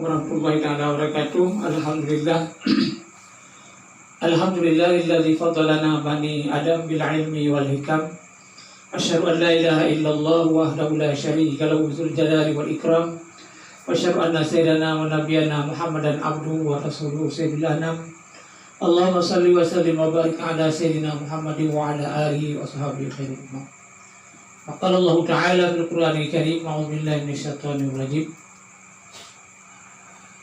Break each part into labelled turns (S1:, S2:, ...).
S1: warahmatullahi wabarakatuh. Alhamdulillahilladzi faddalana bani Adam bil ilmi wal hikam. Asyhadu an la ilaha illallah wahdahu la syarika lahu dzul jalali wal ikram. Wa asyhadu anna sayyidana wa nabiyyana Muhammadan abduhu wa rasuluhu sayyidil anam. Allahumma shalli wa sallim wa barik ala sayyidina Muhammadin wa ala alihi wa sahbihi khairul umam. Qala Allah Ta'ala fil Qur'anil Karim, a'udzu billahi minasyaitonir rajim.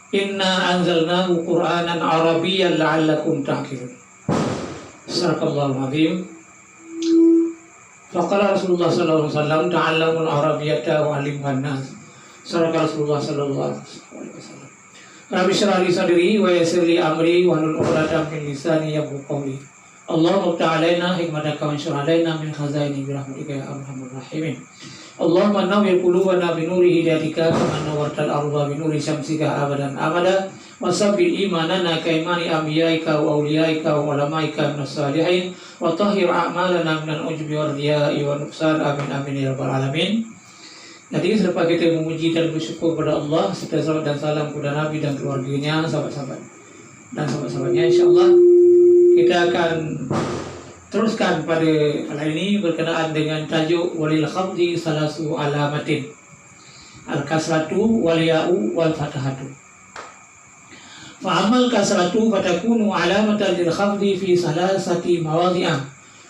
S1: Inna anzalnahu Qur'anan Arabiyyan la'allakum ta'qilun. Sadaqallahul azim. Faqala Rasulullah sallallahu alaihi wasallam, ta'allamul arabiyyata wa 'allimhan nas. Sadaqa Rasulullah sallallahu alaihi wasallam. Rabbi shrah li sadri wa yassir li amri wahlul 'uqdatam min lisani yafqahu qawli. Allahumma ta'alaina hikmataka wa anshur alaina min khazaini bi rahmatika ya arhamar rahimin. Allahumma nawwir qulubana bi nuri hidayatika kama nawwartal arda bi nuri syamsika abadan abada wa sabbil imanana ka imani anbiyaika wa awliyaika wa ulamaika minas salihin wa tahhir a'malana minal ujbi war riya'i wa nuqsan amin amin ya rabbal alamin. Jadi selepas kita memuji dan bersyukur kepada Allah serta salawat dan salam kepada Nabi dan keluarganya, sahabat-sahabat dan sahabat-sahabatnya, insyaallah kita akan teruskan pada hal ini berkenaan dengan tajuk walil khafdi salasu alamatin, al-kasratu wal ya'u wal fathatu. Fa amal kasratu fatakunu alamatan lil khafdi fi salasati mawadhi'a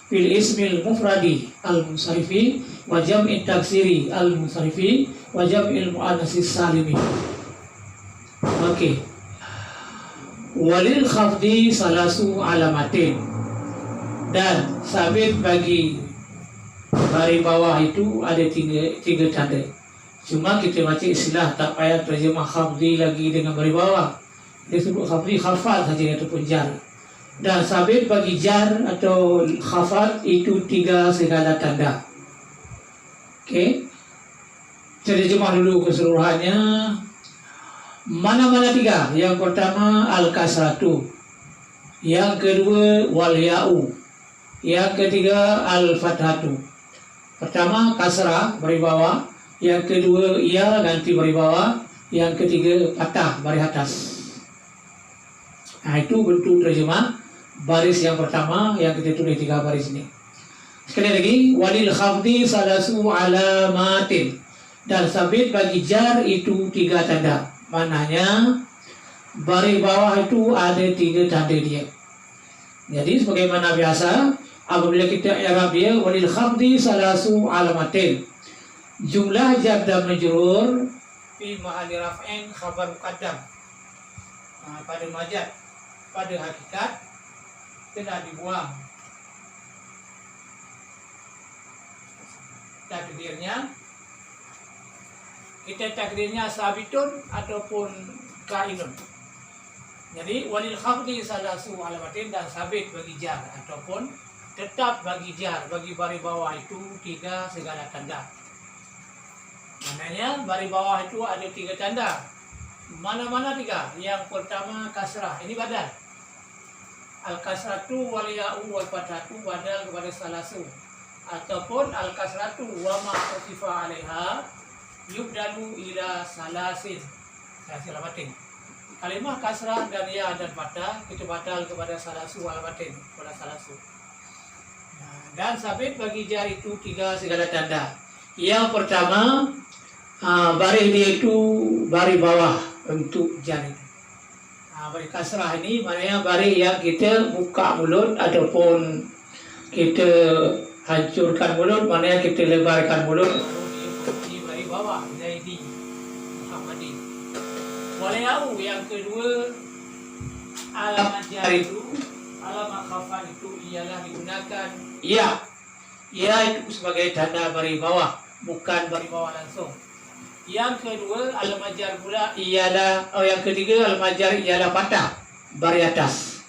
S1: fil ismil mufradi al-munsarifi wa jam'i taksiri al-munsarifi wa jam'il muannatsis salimi. Okey. Walil khafdi salasu alamatin, dan sabit bagi baris bawah itu ada tiga tanda. Cuma kita baca istilah, tak payah terjemah khafdi lagi dengan baris bawah. Dia sebut khafdi, khafad saja ataupun jar. Dan sabit bagi jar atau khafad itu tiga segala tanda. Okey. Terjemah dulu keseluruhannya. Mana-mana tiga? Yang pertama al-kasratu, yang kedua wal ya'u, yang ketiga al-fathatu. Pertama kasrah baris bawah, yang kedua ya ganti baris bawah, yang ketiga fathah baris atas. Nah, itu bentuk terjemah baris yang pertama yang kita tulis tiga baris ini. Sekali lagi, walil khafdi salasu alamatin, dan sabit bagi jar itu tiga tanda. Mananya baris bawah itu ada tiga tanda dia. Jadi sebagaimana biasa, apabila kita i'rab dia walil khafdi salasu alamatin, jumlah jar dan majrur fi mahalli raf'in khabar muqaddam. Pada majaz, pada hakikat telah dibuang takdirnya. Kita takdirnya sabitun ataupun kainun. Jadi walil khafdi salasu alamatin, dan sabit bagi jar ataupun tetap bagi jar, bagi baris bawah itu tiga segala tanda. Maknanya baris bawah itu ada tiga tanda. Mana-mana tiga? Yang pertama kasrah, ini badal. Al-kasratu wal ya'u wal fathatu badal kepada salasu, ataupun al-kasratu wa ma utifa 'alaiha yubdalu ila salasin alamatin. Kalimah kasrah dan ya dan fathah itu badal kepada salasu alamatin, kepada salasu. Dan sabit bagi jar itu tiga segala tanda. Yang pertama baris dia itu baris bawah untuk jar itu. Baris kasrah ini maknanya baris yang kita buka mulut ataupun kita hancurkan mulut, maknanya kita lebarkan mulut. Bawah Zaidi Muhammadi. Walayau yang kedua alamat jar itu, alamat khafad itu ialah digunakan ya itu sebagai tanda baris bawah, bukan baris bawah langsung. Yang kedua alamat jar pula ialah, yang ketiga alamat jar ialah fathah baris atas.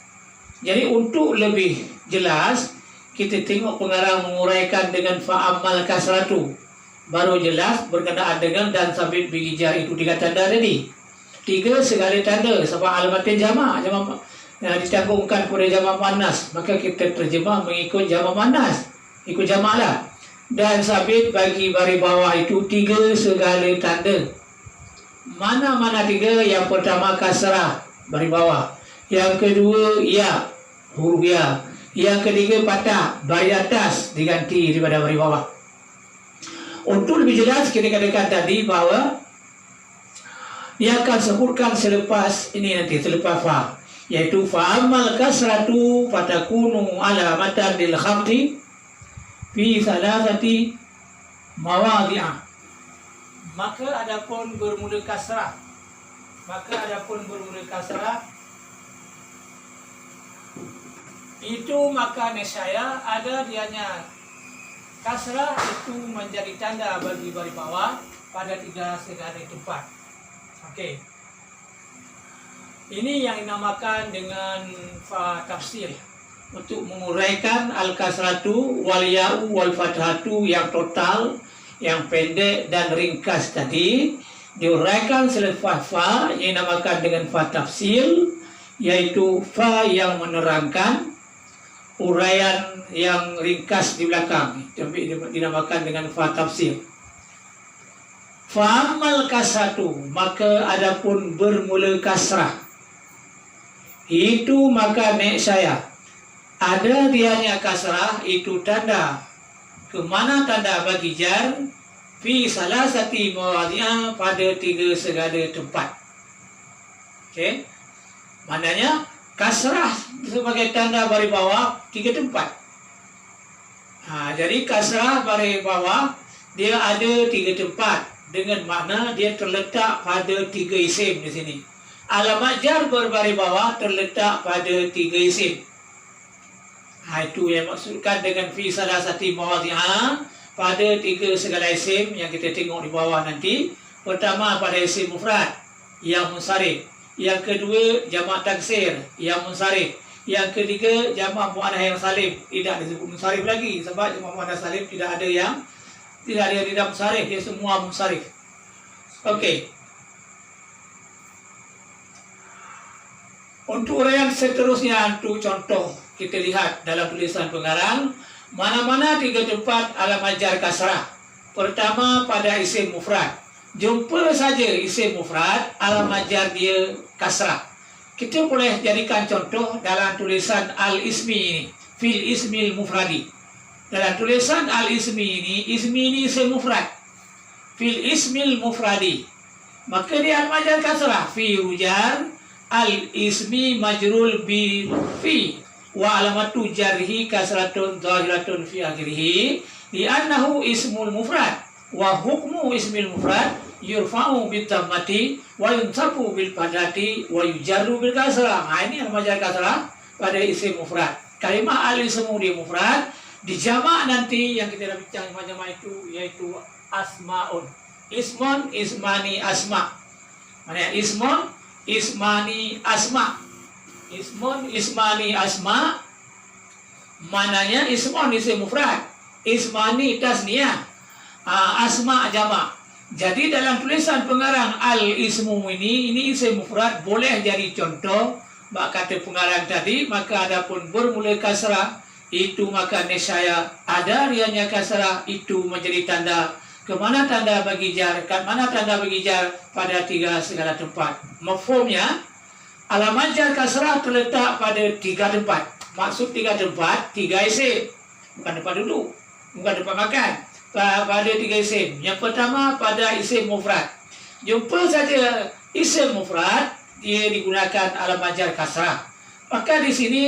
S1: Jadi untuk lebih jelas kita tengok pengarang menguraikan dengan fa'amal kasratu, baru jelas berkenaan dengan dan sabit bagi jar itu tiga tanda tadi. Tiga segala tanda, sebab alamatin jamak dicanggungkan pada jamak muannas, maka kita terjemah mengikut jamak muannas, ikut jamak lah. Dan sabit bagi baris bawah itu tiga segala tanda. Mana-mana tiga, yang pertama kasrah bari bawah, yang kedua ya, huruf ya, yang ketiga patah bari atas diganti daripada bari bawah. Untuk lebih jelas kita katakan tadi bahwa dia akan sebutkan selepas ini nanti, selepas fa, yaitu fa'amal kasratu fatakunu alamatan lil khamdi fi salasati mawadhi'ah. Maka adapun bermula kasrah, itu maka nescaya ada dianya kasrah itu menjadi tanda bagi bari bawah pada 3 segala tempat. Okey. Ini yang dinamakan dengan fa tafsir, untuk menguraikan al-kasratu wal ya'u wal fathatu yang total, yang pendek dan ringkas tadi, diuraikan selepas fa yang dinamakan dengan fa tafsir, yaitu fa yang menerangkan, uraian yang ringkas di belakang, dinamakan dengan fa tafsir. Fa'amal kasratu, maka adapun bermula kasrah, itu maka nescaya ada dianya kasrah itu tanda, kemana tanda bagi jar, fi salasati mawadhi'ah, pada 3 segala tempat. Okey, maknanya kasrah sebagai tanda bari bawah 3 tempat. Jadi kasrah bari bawah dia ada 3 tempat, dengan makna dia terletak pada 3 isim di sini. Alamat jar berbari bawah terletak pada 3 isim. Itu yang maksudkan dengan fi salasati mawadhi'ah, pada 3 segala isim yang kita tengok di bawah nanti. Pertama pada isim mufrad yang munsharif, yang kedua jamak taksir yang munsharif, yang ketiga jamak muannats yang salim tidak disebut munsharif lagi, sebab jamak muannats salim tidak ada munsharif, dia semua munsharif. Okey. Untuk uraian seterusnya, untuk contoh kita lihat dalam tulisan pengarang, mana-mana 3 tempat alamat jar kasrah. Pertama pada isim mufrad, jumpa saja isim mufrad alamat jar dia kasrah. Kita boleh jadikan contoh dalam tulisan al-ismi ini, fil ismil mufradi. Dalam tulisan al-ismi ini isim mufrad, fil ismil mufradi, maka dia alamat jar kasrah, fi rujar al-ismi majrul bi fi, wa alamatu jarhi kasratun zahiratun fi akhirih, li'annahu ismul mufrad, wa hukmu ismil mufrad yurfa'u bil dhammati wa yunsabu bil fathati wa yujarru bil kasrah. Ini alamat jar kasrah pada isim mufrad. Kalimah al-ismu di mufrad, di jamak nanti yang kita dah bincang macam itu, yaitu asmaun, ismun, ismani, asma. Mana ismun, ismani, asma. Ismun, ismani, asma. Mananya ismun isim mufrad, ismani tasniyah, asma jamak. Jadi dalam tulisan pengarang al-ismu ini isim mufrad boleh jadi contoh bak kata pengarang tadi. Maka adapun bermula kasrah, itu maka nescaya ada rianya kasrah, itu menjadi tanda, kemana tanda bagi jar, kat mana tanda bagi jar, pada 3 segala tempat. Mafhumnya, alamat jar kasrah terletak pada 3 tempat. Maksud 3 tempat, 3 isim, bukan tempat duduk, bukan tempat makan, pada 3 isim. Yang pertama pada isim mufrad, jumpa saja isim mufrad, dia digunakan alamat jar kasrah. Maka di sini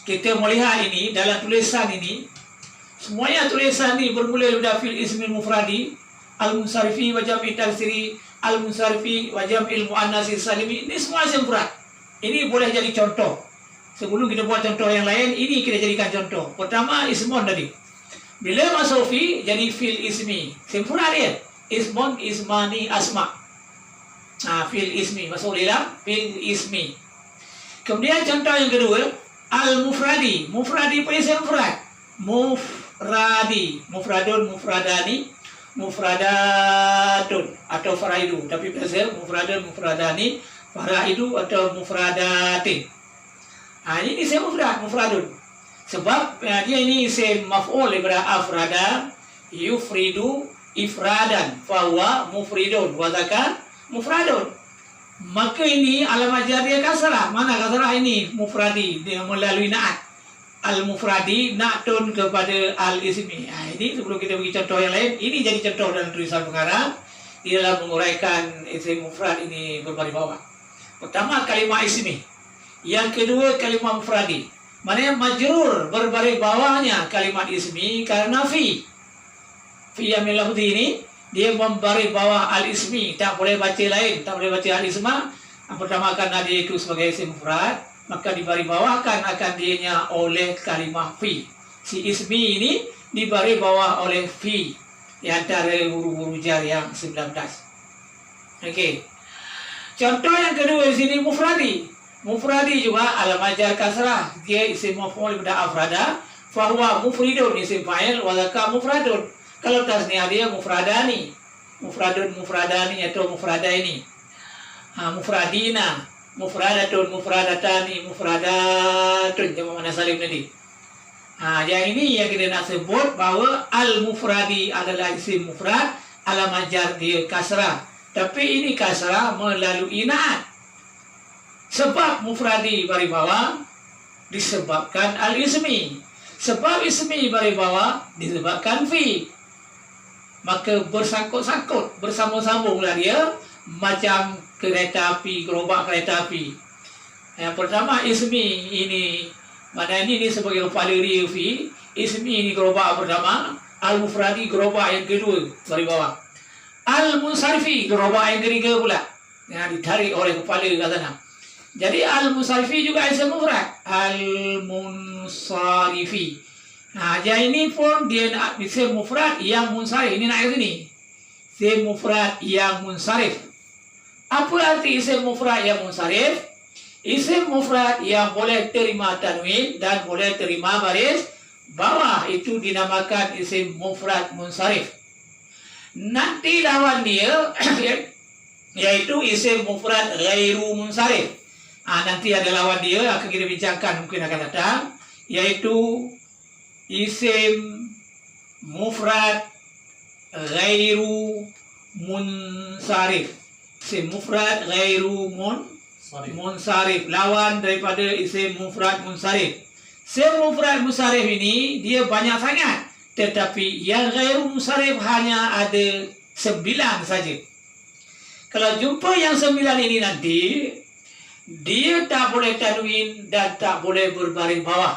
S1: kita melihat ini dalam tulisan ini, semuanya tulisan ini bermula dari fil ismil mufradi, al-munsarifi wa jam'i taksiri, al-munsarifi wa jam'il muannats salimi. Ini semua isim mufrad. Ini boleh jadi contoh. Sebelum kita buat contoh yang lain, ini kita jadikan contoh. Pertama ismun tadi. Bila masuk fi, jadi fil ismi. Isim mufrad dia. Ismun, ismani, asma. Fil ismi masuk dalam fil ismi. Kemudian contoh yang kedua, al-mufradi. Mufradi apa isim mufrad? Mufradi, mufradun, mufradani, mufradatun atau faraidu. Tapi biasa mufradun, mufradani, faraidu atau mufradatin. Ini isim mufrad, mufradun. Sebab dia ini isim maf'ul daripada afrada, yufridu, ifradan fahuwa mufridun wa dzaka mufradun. Maka ini alamat jar dia kasrah. Mana kasrah ini? Mufradi, dia melalui naat. Al-mufradi na'tun kepada al-ismi. Ini sebelum kita bagi contoh yang lain, ini jadi contoh dalam tulisan pengarang di dalam menguraikan isim mufrad ini berbaris bawah. Pertama kalimat ismi, yang kedua kalimat mufradi. Mana yang majrur berbaris bawahnya kalimat ismi karena fi yang lafzi ini dia membaris bawah al-ismi, tak boleh baca lain, tak boleh baca al-isma. Yang pertama karena dia itu sebagai isim mufrad, maka dibaris bawahkan akan dianya oleh kalimah fi. Si ismi ini dibaris bawah oleh fi di antara huruf-huruf jar yang 19. Okey. Contoh yang kedua di sini mufradi. Mufradi juga alamat jar kasrah, dia isim maf'ul pada afrada, fahuwa mufridun isim fa'il wa dzaka mufradun. Kalau tasniah dia mufradani, mufradun mufradani atau mufradaini. Mufradina, mufradatun mufradatani, mufradatun jamak mana salim tadi. Yang ini yang kita nak sebut bahawa al-mufradi adalah isim mufrad, alamat jar dia kasrah. Tapi ini kasrah melalui naat. Sebab mufradi baris bawah disebabkan al-ismi. Sebab ismi baris bawah disebabkan fi. Maka bersangkut-sangkut, bersambung-sambunglah dia macam kereta api, gerobak kereta api. Yang pertama ismi ini, mana ini sebagai kepala dia fi, ismi ini gerobak pertama, al-mufradi gerobak yang kedua baris bawah. Al-munsarifi gerobak yang ketiga pula, yang ditarik oleh kepala ke sana. Jadi al-munsarifi juga isim mufrad, al-munsarifi. Yang ini pun dia nak isim mufrad yang munsarif. Ini nak sini. Isim mufrad yang munsarif. Apa arti isim mufrad yang munsarif? Isim mufrad yang boleh terima tanwin dan boleh terima baris bawah, itu dinamakan isim mufrad munsarif. Nanti lawan dia yaitu isim mufrad ghairu munsarif. Nanti ada lawan dia akan kita bincangkan mungkin akan datang, yaitu isim mufrad ghairu munsarif. Isim mufrad ghairu munsarif, lawan daripada isim mufrad munsarif. Isim mufrad munsarif ini dia banyak sangat, tetapi yang ghairu munsarif hanya ada 9 saja. Kalau jumpa yang 9 ini nanti, dia tak boleh tanwin dan tak boleh berbaris bawah.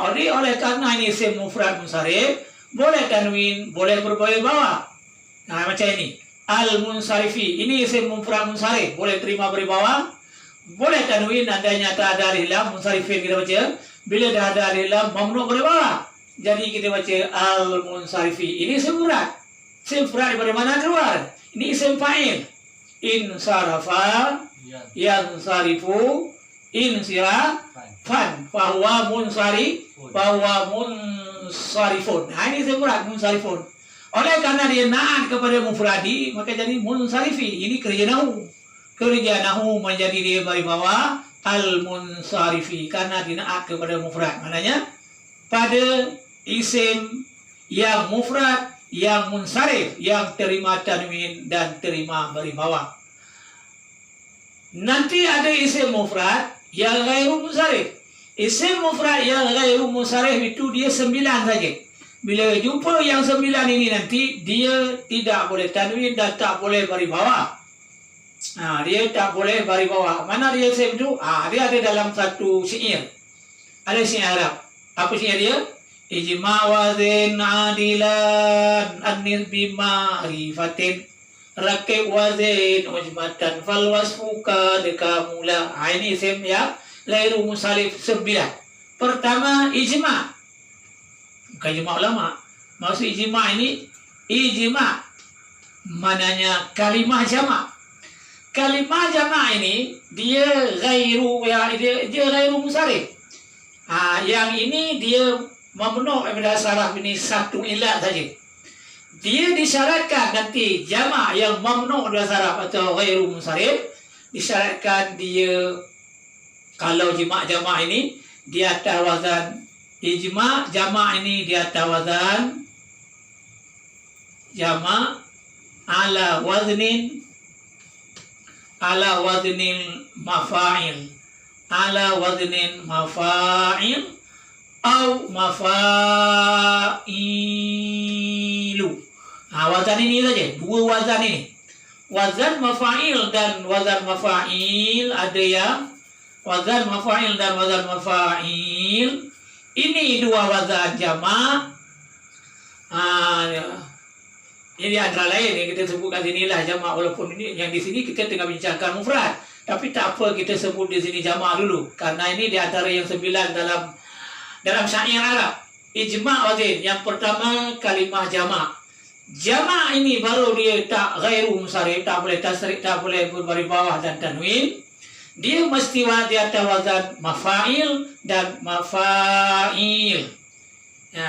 S1: Oleh karena ini isim mufrad munsarif, boleh tanwin, boleh berbaris bawah. Macam ini. Al-munsarifi, ini isim mufrad munsarif, boleh terima baris bawah, boleh tanwin, adanya tak ada alif lam, munsarifin kita baca. Bila dah ada alif lam, mamnu baris bawah. Jadi kita baca al-munsarifi. Ini isim mufrad. Isim mufrad daripada mana keluar? Ini isim fa'il. Insarafa, yansarifu, insirafan, fahuwa munsarifun. Ini isim mufrad munsarifun. Oleh karena dia naat kepada mufradi, maka jadi munsarifi. Ini kerja nahu. Kerja nahu menjadi dia baris bawah al-munsarifi karena dia naat kepada mufrad. Maknanya pada isim yang mufrad, yang munsarif, yang terima tanwin dan terima baris bawah. Nanti ada isim mufrad yang ghairu munsarif. Isim mufrad yang ghairu munsarif itu dia 9 saja. Bila jumpa yang 9 ini nanti, dia tidak boleh tanwin dan tak boleh baris bawah. Dia tak boleh baris bawah. Mana dia isim itu? Dia ada dalam satu syair. Ada syair Arab. Apa syair dia? Ijma wazin adilan anil bima'rifatin rakib wazin ujmatan fal wasfuka dekamula. Ini isim ya ghairu munsarif 9. Pertama ijma. Bukan ijma ulama. Maksud ijma ini ijma mananya kalimah jamak. Kalimah jamak ini dia ghairu munsarif. Yang ini dia mamnu' daripada saraf ini satu ilat saja. Dia disyaratkan nanti jamak yang mamnu' daripada saraf atau ghairu munsarif, disyaratkan dia kalau jamak ini di atas wazan ijma, jamak ini di atas wazan jamak ala waznil mafa'il, ala waznil mafa'il au mafa'ilu. Wazan ini saja, dua wazan ini. Wazan mafa'il dan wazan mafa'il, ada yang wazan mafa'il dan wazan mafa'il. Ini dua wazan jamak. Ini antara lain yang kita sebutkan sinilah jamak, walaupun ini yang di sini kita tengah bincangkan mufrad. Tapi tak apa kita sebut di sini jamak dulu, karena ini di antara yang 9 dalam syair Arab. Ijma' wazin. Yang pertama kalimah jamak. Jamak ini baru dia tak ghairu munsharif, tak boleh tasrif, tak boleh berbaribawah dan tanwin. Dia mesti di atas wazan mafa'il dan mafa'il.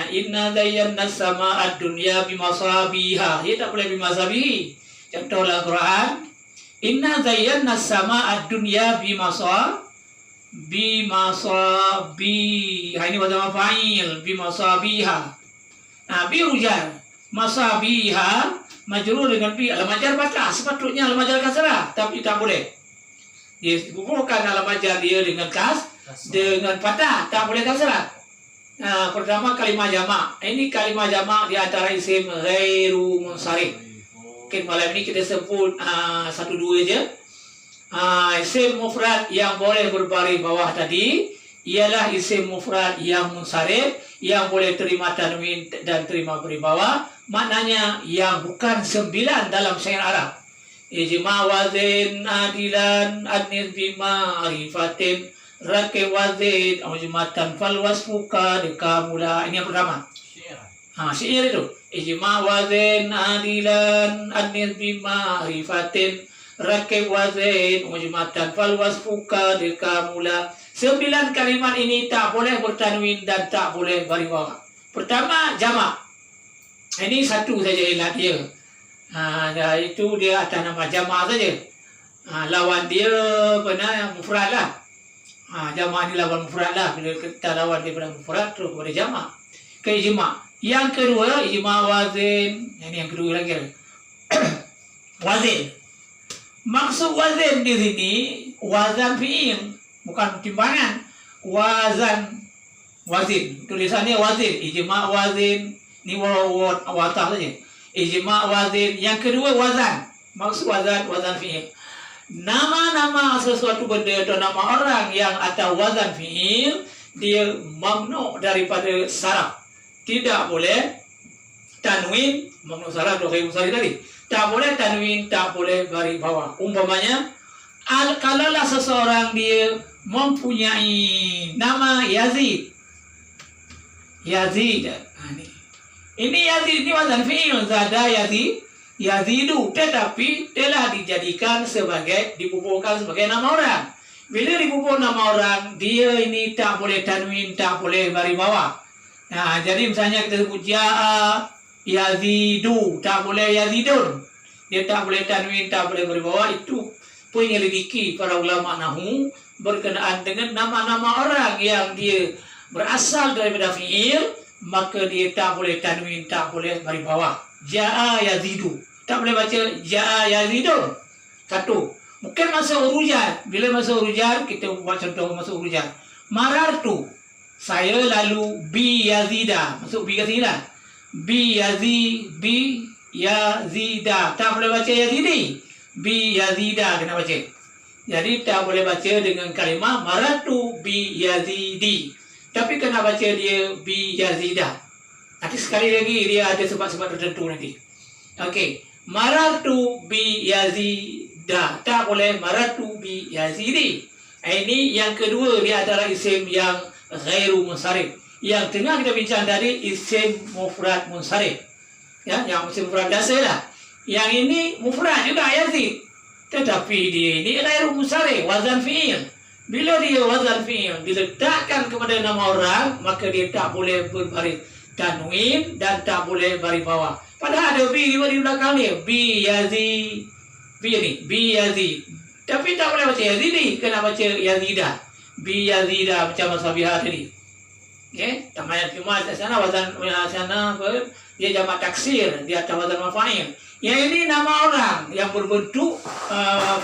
S1: Inna zayyana sama'ad dunya bimasabiha. Dia tak boleh bimasabihi. Contohlah Quran. Inna zayyana sama'ad dunya bimasabi. Ini wazan mafa'il. Bimasabiha. Birujar. Masabiha majrur dengan bi. Al-majar fathah, sepatutnya al-majar kasrah, tapi tak boleh. Dia bukan al-majar dia dengan dengan fathah, tak boleh kasrah. Pertama kalimah jamak. Ini kalimah jamak di antara isim ghairu munsharif. Mungkin malam ini kita sebut 1-2 je. Isim mufrad yang boleh berbaris bawah tadi ialah isim mufrad yang munsharif, yang boleh terima tanwin dan terima beribawa. Maknanya yang bukan 9 dalam syair Arab. Ijma' wazin adilan adnis bima arifatin rakib wazin ujmatan fal wasfuka dekamula. Ini yang pertama. Syair itu. Ijma' wazin adilan adnis bima arifatin rakib wazin ujmatan fal wasfuka dekamula. 9 kalimat ini tak boleh bertanwin dan tak boleh beribawa. Pertama jamak. Ini satu saja ilat dia. Itu dia atas nama jamak saja. Lawan dia benar mufrad lah. Jamak ni lawan mufrad lah. Bila kita lawan dia pada mufrad terus kepada jamak. Ke ijma'. Yang kedua ijma' wazin. Ini yang kedua lagi. Wazin. Maksud wazin di sini wazan fi'il, bukan timbangan. Wazin. Tulisannya wazin. Ijma' wazin. Ini watah saja. Ijma' wazin. Yang kedua wazan. Maksud wazan fi'il. Nama-nama sesuatu benda atau nama orang yang atas wazan fi'il, dia mamnu daripada saraf. Tidak boleh tanwin, mamnu saraf atau ghairu munsharif tadi. Tak boleh tanwin, tak boleh baris bawah. Umpamanya, kalaulah seseorang dia mempunyai nama Yazid. Ini Yazid, ini wazan fi'il. Zada Yazidu, tetapi telah dijadikan sebagai, dibubuhkan sebagai nama orang. Bila dibubuh nama orang, dia ini tak boleh tanwin, tak boleh baris bawah. Jadi misalnya kita sebut Ja'a Yazidu, tak boleh Yazidun. Dia tak boleh tanwin, tak boleh baris bawah. Itu penyelidiki para ulama nahu berkenaan dengan nama-nama orang yang dia berasal daripada fi'il, maka dia tak boleh tanwin, tak boleh baris bawah. Ja'a Yazidu, tak boleh baca Ja'a Yazidun. Satu. Mungkin masuk urujan. Bila masuk urujan, kita buat contoh masuk urujan. Marartu, saya lalu bi Yazida. Masuk bi Yazida. Bi Yazida. Tak boleh baca Yazidi. Bi Yazida kena baca. Jadi tak boleh baca dengan kalimah marartu bi Yazidi. Tapi kena baca dia bi Yazida. Nanti sekali lagi dia ada sebab-sebab tertentu nanti. Okey. Marartu bi Yazida. Tak boleh marartu bi Yazidi. Ini yang kedua, dia adalah isim yang ghairu munsharif. Yang tengah kita bincang tadi isim mufrad munsharif. Ya, yang isim mufrad dasar lah. Yang ini mufrad juga Yazid. Tetapi dia ini ghairu munsharif, wazan fi'il. Bila dia wazan fi'il diletakkan kepada nama orang, maka dia tak boleh berbaris tanwin dan tak boleh baris bawah. Padahal ada bi di belakang dia. Bi Yazid. Bi Yazid. Tapi tak boleh baca Yazidi, kena baca Yazida. Bi Yazida macam masabiha tadi. Okey, tamayat cuma kat sana wazan sana apa dia jamak taksir, dia atas wazan maf'il. Yang ini nama orang yang berbentuk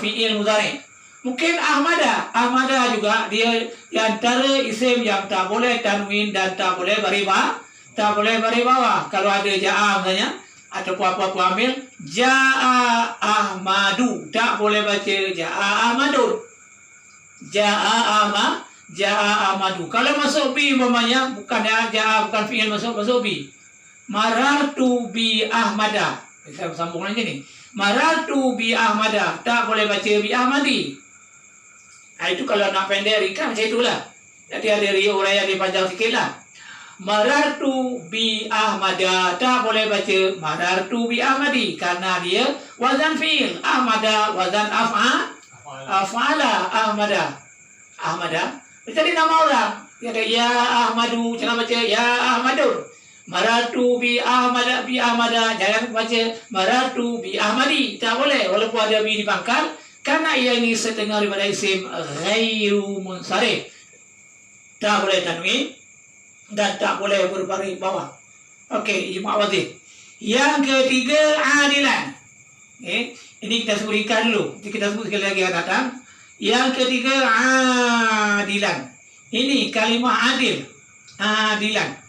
S1: fi'il mudhari'. Mungkin Ahmada juga dia di antara isim yang tak boleh tanwin dan tak boleh beribawa. Kalau ada ja'a misalnya ataupun apa-apa amil, ja'a Ahmadu, tak boleh baca ja'a Ahmadun. Ja'a Ahmadu. Kalau masuk bi umpamanya bukan ja'a, bukan fi'il, masuk bi. Marartu bi Ahmada. Saya sambung lagi nih. Marartu bi Ahmada, tak boleh baca bi Ahmadi. Itu kalau nak pendek ringkas macam itulah. Nanti ada uraian yang panjang sikit lah. Marartu bi Ahmada, tak boleh baca marartu bi Ahmadi karena dia wazan fi'il. Ahmada wazan af'ala Ahmada. Jadi nama orang. Dia ada ya Ahmadu, jangan baca ya Ahmadun. Maratu bi Ahmada, jangan baca maratu bi Ahmadi, tak boleh walaupun ada bi di pangkal, karena ia ini setengah daripada isim ghairu munsharif. Tak boleh tanwin dan tak boleh berbaris bawah. Okey, ijma' wazih. Yang ketiga, adilan. Ini kita sebutkan dulu. Kita sebut sekali lagi yang datang. Yang ketiga, adilan. Ini kalimah adil. Adilan.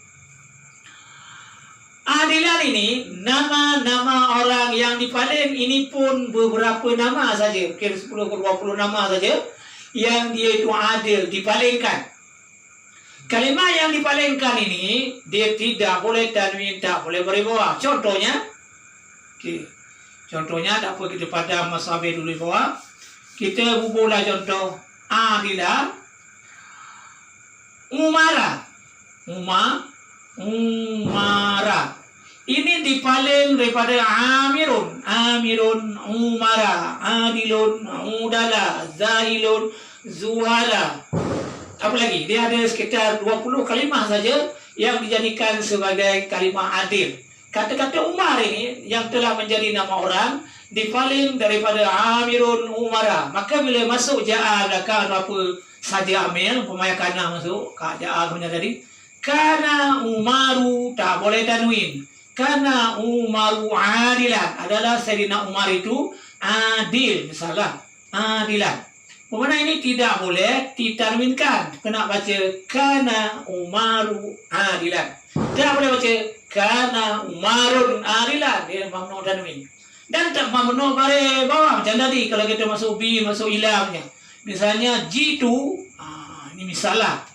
S1: Adilan ini nama-nama orang yang dipalin, ini pun beberapa nama saja, mungkin 10 ke 20 nama saja yang dia itu adil, dipalingkan. Kalimah yang dipalingkan ini dia tidak boleh tanwin, tak boleh beribawa. Contohnya, contohnya tak apa kita pada masabih dulu di bawah. Kita bubuhlah contoh adilah, umara. Ini dipaling daripada amirun, umara, adilun, udala, zahilun, zuhala. Apa lagi? Dia ada sekitar 20 kalimah saja yang dijadikan sebagai kalimah adil. Kata-kata Umar ini yang telah menjadi nama orang dipaling daripada amirun, umara. Maka bila masuk ja'a belakang apa saja amil, umpamanya kana masuk, ja'a punya tadi, kana Umaru, tak boleh tanwin. Karena Umaru adilan, adalah Sayyidina Umar itu adil, misalnya adilan. Pemana ini tidak boleh ditanwinkan, kena baca karena Umaru adilan. Tidak boleh baca karena Umarun adilan, dia mamnu tanwin. Dan tak mamnu bare bawah macam tadi kalau kita masuk bi, masuk ilahnya. Misalnya jitu, ini misalnya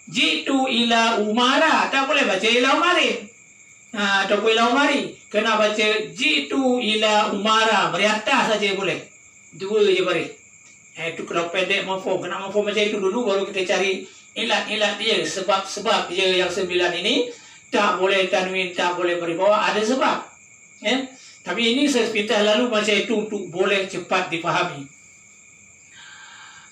S1: jitu ila umara, tak boleh baca ila umarin. Ataupun ila umari, kena baca jitu ila umara, beri atas saja boleh. Dua je beri. Itu kalau pendek mafhum, kena mafhum macam itu dulu baru kita cari ilat dia, sebab dia yang 9 ini tak boleh tanwin, tak boleh beri bawah, ada sebab. Tapi ini saya sepintas lalu macam itu untuk boleh cepat dipahami.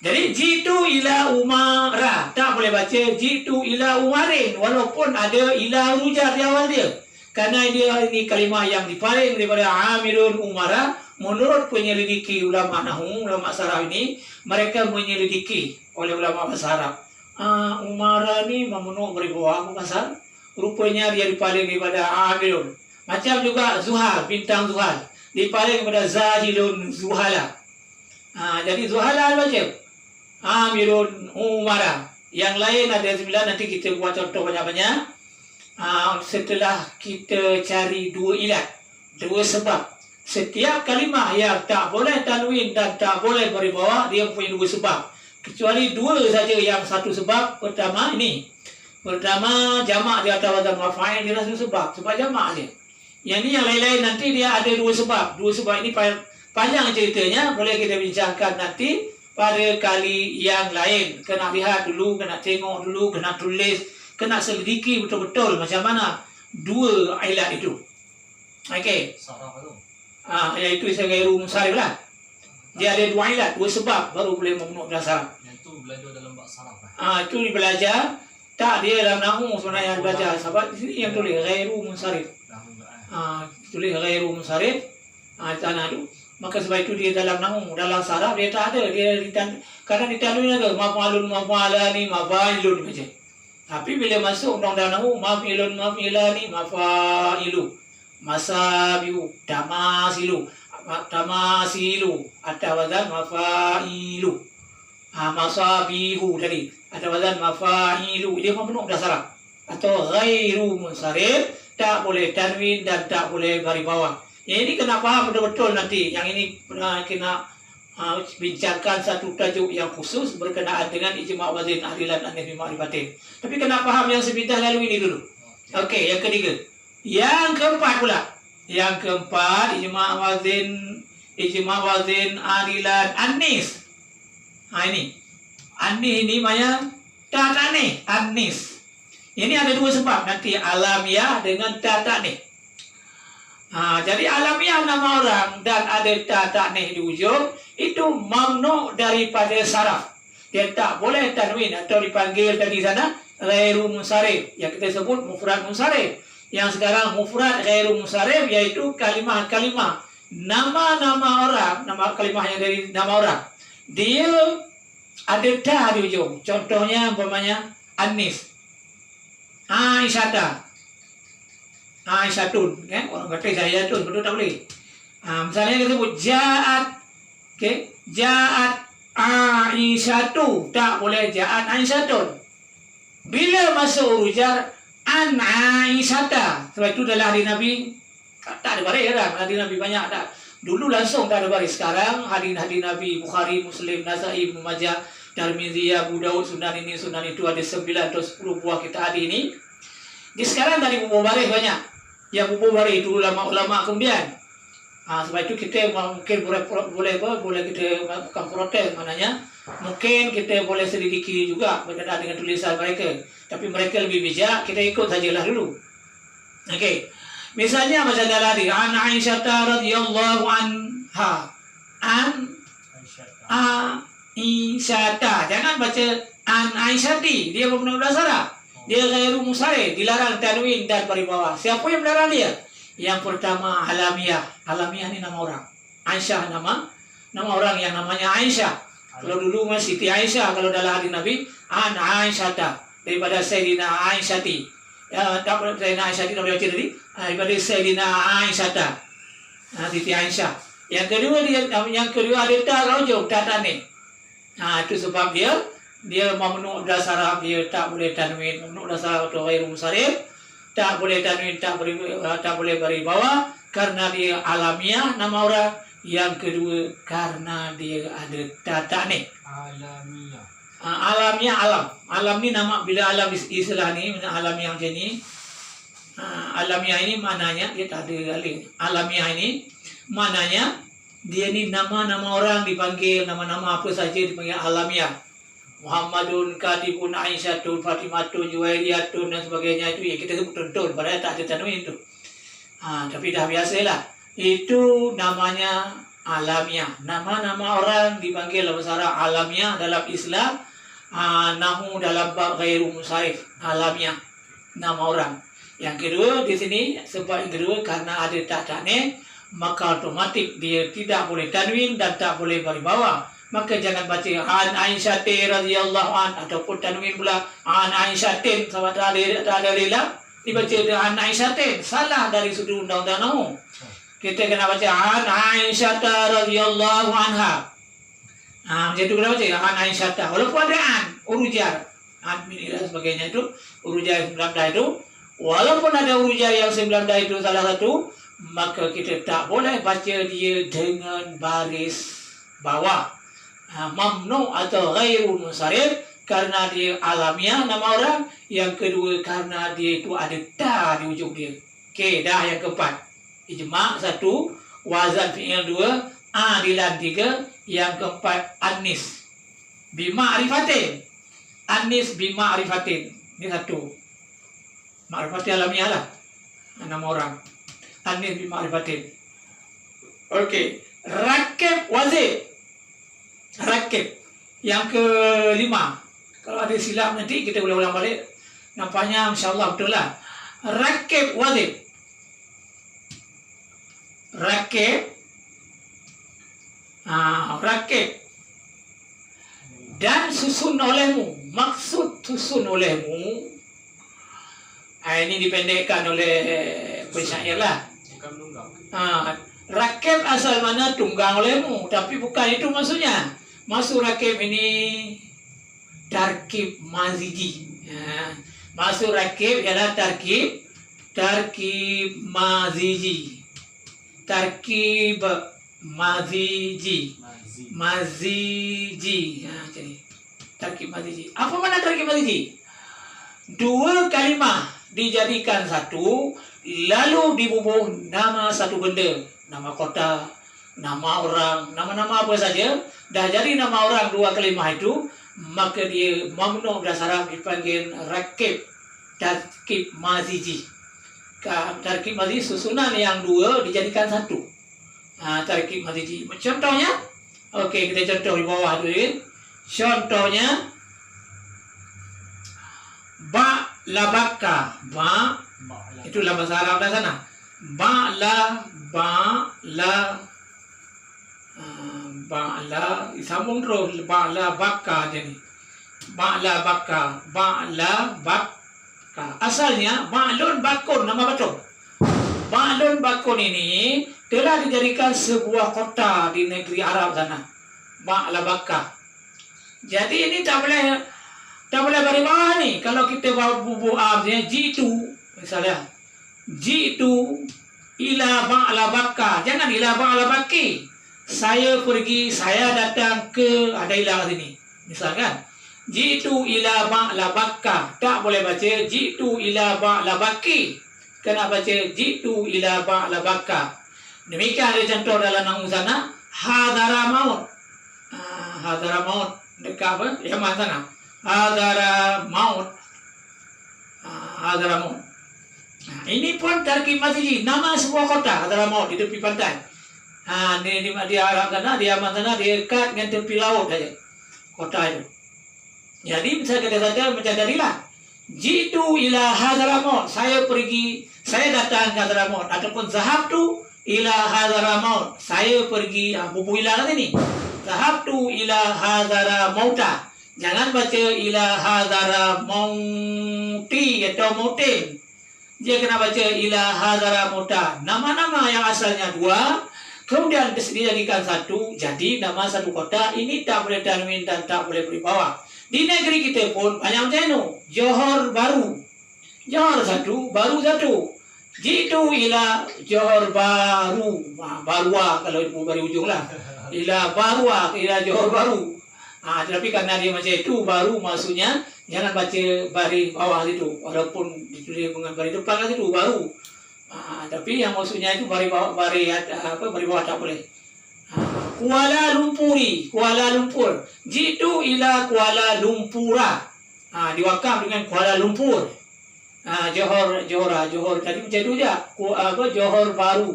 S1: Jadi jitu ila umara, tak boleh baca jitu ila umarin walaupun ada ila rujar di awal dia. Karena dia ini kalimah yang dipaling daripada amirun umara. Menurut penyelidiki ulama nahwu, ulama saraf ini, mereka menyelidiki oleh ulama bahasa Arab. Umara ni mamnu beribawa apa pasal? Rupanya dia dipaling daripada amirun. Macam juga Zuhal, bintang Zuhal, dipaling daripada zahilun zuhala. Jadi zuhala macam amirun umara. Yang lain ada 9, nanti kita buat contoh banyak-banyak. Setelah kita cari 2 ilat, 2 sebab. Setiap kalimah yang tak boleh tanwin dan tak boleh beribawa, dia punya 2 sebab. Kecuali 2 saja yang satu sebab. Pertama ini, pertama jamak di atas wazan maf'il, dia satu sebab jamak je. Yang ni yang lain-lain nanti dia ada 2 sebab. 2 sebab ini panjang ceritanya, boleh kita bincangkan nanti pada kali yang lain. Kena lihat dulu, kena tengok dulu, kena tulis, kena selidiki betul-betul macam mana 2 ilat itu. Okey.
S2: Saraf tu.
S1: Iaitu ghairu munsharif lah. Dia ada 2 ilat, 2 sebab baru boleh membunuh saraf.
S2: Yang tu belajar dalam bab saraf.
S1: Itu belajar. Tak, dia dalam nahwu sebenarnya belajar. Sebab di sini yang tulis ghairu munsharif. Tulis ghairu munsharif. Tanah tu. Maka sebab itu dia dalam nahwu, dalam saraf dia tak ada. Dia kadang ditanwin ada maf'alun, maf'alani, maf'ailun macam. Tapi bila masuk undang-undang nahu, maf'ilun, maf'ilani, mafailu, masabiu, tamasilu, tamasilu, ada wazan mafailu, masabihu tadi, ada wazan mafailu. Dia penuh dasar. Atau ghairu munsharif, tak boleh tanwin dan tak boleh garis bawah. Ini kena faham betul-betul nanti. Yang ini kena bincangkan satu tajuk yang khusus berkenaan dengan ijma' wazin ahlilan anif ma'rifatin. Tapi kena faham yang sebentar lalu ini dulu. Okey, yang ketiga. Yang keempat pula. Yang keempat, ijma' wazin ahlilan anis. Ini. Anis ini banyak tak nih, anis. Ini ada dua sebab. Nanti alamiah dengan tak nih. Jadi alamiah nama orang dan ada tak nih di ujung, itu mamnu daripada saraf. Dia tak boleh tanwin atau dipanggil tadi sana ghairu munsharif, yang kita sebut mufrad munsharif. Yang sekarang mufrad ghairu munsharif, yaitu kalimah-kalimah nama-nama orang, nama kalimah yang dari nama orang, dia ada ta di ujung. Contohnya umpamanya Anis, Aisyata, Aisyatun, kan? Orang kata Zaitun, betul tak boleh. Misalnya kita sebut Ja'at, okay? Ja'at Aisyatu, tak boleh Ja'at Aisyatun. Bila masuk urujar An Aisyata, sebab itu dalam hadis Nabi tak ada baris kan? Hadis Nabi banyak tak. Dulu langsung tak ada baris. Sekarang hadis-hadis Nabi Bukhari, Muslim, Nasai, Ibnu Majah, Tirmizi, Abu Daud, Sunan ini, Sunan itu, ada 9 atau 10 buah kita hadis ini. Di sekarang tadi bubuh baris banyak. Yang bubuh baris itu ulama-ulama kemudian. Sebab itu kita mungkin boleh kita bukan protes, maknanya mungkin kita boleh selidiki juga berkaitan dengan tulisan mereka. Tapi mereka lebih bijak, kita ikut sajalah dulu. Okey. Misalnya macam dalam hadis An Aisyah radhiyallahu anha. An Aisyah. Jangan baca An Aisyati. Dia benar dasar. Dia ghairu munsharif, dilarang tanwin dan baris bawah. Siapa yang melarang dia? Yang pertama alamiah. Alamiah ni nama orang. Aisyah nama orang yang namanya Aisyah. Kalau dulu Siti Aisyah, kalau dalam hadis Nabi An Aisyata, daripada Sayyidina Aisyati. Tak boleh Sayyidina Aisyati, tak boleh baca tadi. Daripada Sayyidina Aisyata, Siti Aisyah. Yang kedua ada ta ujung, ta ni. Itu sebab dia mamnu dasar, dia tak boleh tanwin, mamnu dasar atau ghairu munsharif, tak boleh tanwin, tak boleh baris bawah karena dia alamiah nama orang. Yang kedua karena dia ada tak ni. Alamiah. Alamiah, alam ni nama, bila alam istilah ni alamiah macam ni. Alamiah ini maknanya dia tak ada alif. Alamiah ini maknanya dia ni nama-nama orang dipanggil, nama-nama apa saja dipanggil alamiah. Muhammadun, Katibun, Aisyatun, Fatimatun, Juwairiyatun dan sebagainya, itu yang kita sebut tuntun, padahal tak ada tanwin tu. Tapi dah biasalah. Itu namanya alamiah. Nama-nama orang dipanggil dalam bahasa Arab alamiah dalam Islam. Nahu dalam bab ghairu munsharif, alamiah nama orang. Yang kedua di sini, sebab yang kedua karena ada tak ni, maka otomatik dia tidak boleh tanwin dan tak boleh baris bawah. Maka jangan baca An Aisyati radhiyallahu an ataupun tanwin pula An Aisyatin, sama tak ada rela dibaca An Aisyatin, salah dari sudut undang-undang nahu. Kita kena baca An Aisyata radhiyallahu anha. Macam itu kena baca An Aisyata. Walaupun ada an, urujar, an min dan sebagainya itu, urujar 19 itu, walaupun ada urujar yang 19 itu salah satu, maka kita tak boleh baca dia dengan baris bawah. Mamnu atau ghairu munsharif karena dia alamiah nama orang. Yang kedua karena dia itu ada ta di ujung dia. Okey, dah yang keempat. Ijma' 1, wazan fi'il 2, adilan 3, yang keempat anis bima'rifatin. Anis bima'rifatin. Ini 1. Ma'rifatin alamiah lah, nama orang. Anis bima'rifatin. Okey, rakib wazib. Rakib yang kelima. Kalau ada silap nanti kita boleh ulang balik. Nampaknya insya-Allah betul lah. Rakib wazib. Rakib. Rakib dan susun olehmu. Maksud susun olehmu. Ini dipendekkan oleh penyair lah. Rakib asal mana tunggang olehmu, tapi bukan itu maksudnya. Maksud rakib ini tarkib maziji. Maksud rakib ialah tarkib maziji. Tarkib maziji. Jadi tarkib maziji. Apa makna tarkib maziji? Dua kalimah dijadikan satu, lalu dibubuh nama satu benda, nama kota, nama orang, nama-nama apa saja, dah jadi nama orang dua kalimah itu, maka dia mamnu bahasa Arab dipanggil rakib tarkib maziji. Tarkib maziji susunan yang dua dijadikan satu. Tarkib maziji. Contohnya, okey, kita contoh di bawah dulu. Contohnya, ba labaka, ba itulah bahasa Arab dah sana. Ba la sambung terus, ba la baka jadi. Ba la baka. Asalnya Ba'lun Bakun, nama betul. Ba'lun Bakun ini telah dijadikan sebuah kota di negeri Arab sana. Ba'la Baka. Jadi ini tak boleh beri bawah ni. Kalau kita bawa bubu artinya jitu, misalnya jitu ila Ba'la Baka. Jangan ila Ba'la Baki. Saya datang ke, ada ilah sini. Misalkan jitu ila Ba'la Baka. Tak boleh baca jitu ila Ba'la Baki. Kena baca jitu ila Ba'la Baka. Demikian ada contoh dalam nahwu sana. Hadramaut. Hadramaut dekat apa? Yaman sana. Hadramaut. Hadramaut. Ini pun tarkib maziji, nama sebuah kota Hadramaut di tepi pantai. Di Arab sana, di Yaman sana, dia dekat dengan tepi laut saja kota itu. Jadi bisa kita saja mencadarilah. Jitu ila Hadramaut. Saya datang ke Hadramaut. Ataupun zahabtu ila Hadramaut. Saya pergi, bubu ila ini. Zahabtu ila Hadramauta. Jangan baca ila Hadramauti atau mautin. Dia kena baca ila Hadramauta. Nama-nama yang asalnya dua, kemudian dijadikan satu, jadi nama satu kota. Ini tak boleh tanwin dan tak boleh beri bawah. Di negeri kita pun banyak macam itu. Johor baru. Johor satu, baru satu. Jitu ila Johor baru. Barua kalau itu beri ujung lah. Ila barua, ila Johor baru. Tapi karena dia macam itu, baru maksudnya jangan baca baris bawah itu. Walaupun ditulis dengan baris depan kan itu baru. Tapi yang maksudnya itu baris bawah tak boleh. Kuala Lumpur. Jitu ila Kuala Lumpura. Diwakaf dengan Kuala Lumpur. Johor tadi macam itu je. Johor baru.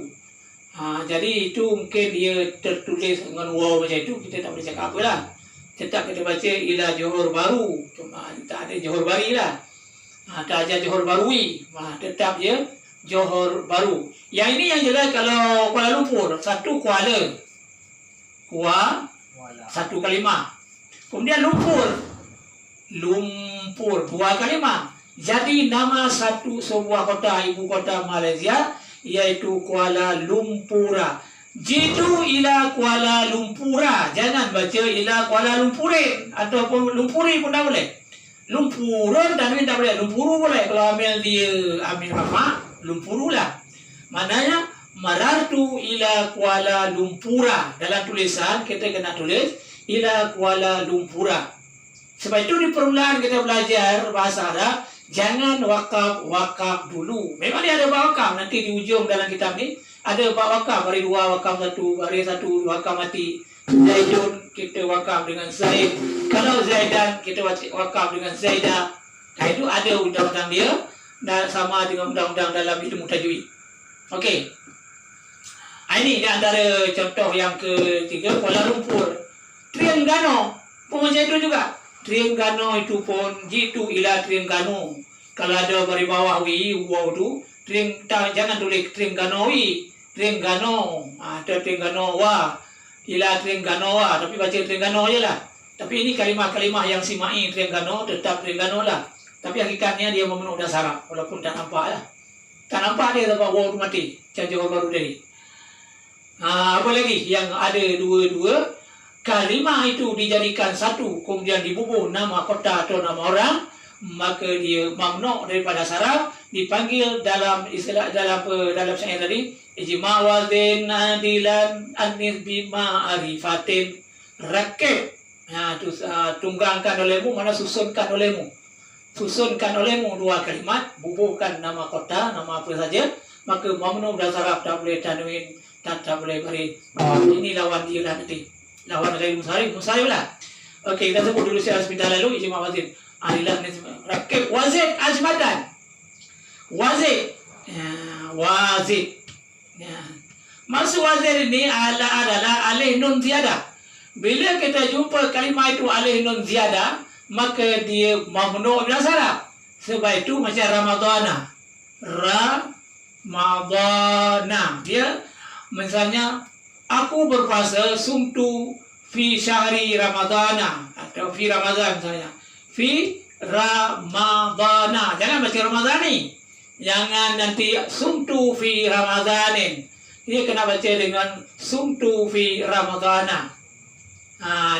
S1: Jadi itu mungkin dia tertulis dengan waw macam itu, kita tak boleh cakap apa lah. Tetap kita baca ila Johor baru. Cuma tak ada Johor bari lah. Tak ada Johor barui. Tetap je Johor baru. Yang ini yang jelas kalau Kuala Lumpur, satu Kuala. Satu kalimah. Kemudian Lumpur, dua kalimah. Jadi nama sebuah kota, ibu kota Malaysia, iaitu Kuala Lumpura. Jitu ila Kuala Lumpura. Jangan baca ila Kuala Lumpurin ataupun Lumpuri pun tak boleh. Lumpurun dan tak boleh. Lumpuru boleh. Kalau ambil nama, Lumpuru lah. Maknanya marartu ila Kuala Lumpura. Dalam tulisan kita kena tulis ila Kuala Lumpura. Sebab itu di permulaan kita belajar bahasa Arab, jangan wakaf dulu. Memang dia ada wakaf nanti di ujung dalam kitab ni. Ada wakaf, hari dua wakaf satu, hari satu wakaf mati. Zaidun kita wakaf dengan Zaid. Kalau Zaidan kita wakaf dengan Zaidah. Itu ada undang-undang dia dan sama dengan undang-undang dalam ilmu tajwid. Okey. Ini di antara contoh yang ketiga, Kuala Lumpur. Terengganu pun macam itu juga. Terengganu itu pun jitu ila Terengganu. Kalau ada bari bawah waw tu, jangan tulis Terengganu Terengganu atau Terengganu ila Terengganu tapi baca Terengganu je lah. Tapi ini kalimah-kalimah yang simai Terengganu, tetap Terengganu lah. Tapi hakikatnya dia memenuhi dasar Arab, walaupun tak nampak lah. Tak nampak dia dapat wow mati. Macam baru tadi. Apa lagi yang ada dua-dua kalimah itu dijadikan satu, kemudian dibubuh nama kota atau nama orang, maka dia mamnu daripada Arab, dipanggil dalam istilah dalam syair tadi ijma wazin adilan anis bima arifatin rakib. Tunggangkan olehmu, mana susunkan olehmu. Susunkan olehmu dua kalimat, bubuhkan nama kota, nama apa saja, maka mamnu bahasa Arab tak boleh tanwin, tak boleh beri. Ini lawan dia lah nanti. Lawan dari musarif lah. Okey, kita sebut dulu sebentar lalu ijma wazin adilan anis rakib wazin azmatan. Wazin. Wazin. Maksud wazin ini adalah alih nun ziyadah. Bila kita jumpa kalimah itu alih nun ziyadah, maka dia mamnu bahasa Arab. Sebab itu macam Ramadana. Ramadana. Dia misalnya aku berpuasa sumtu fi syahri Ramadana atau fi Ramadan misalnya. Fi Ramadana. Jangan baca Ramadani. Jangan nanti sumtu fi Ramadanin. Dia kena baca dengan sumtu fi Ramadana.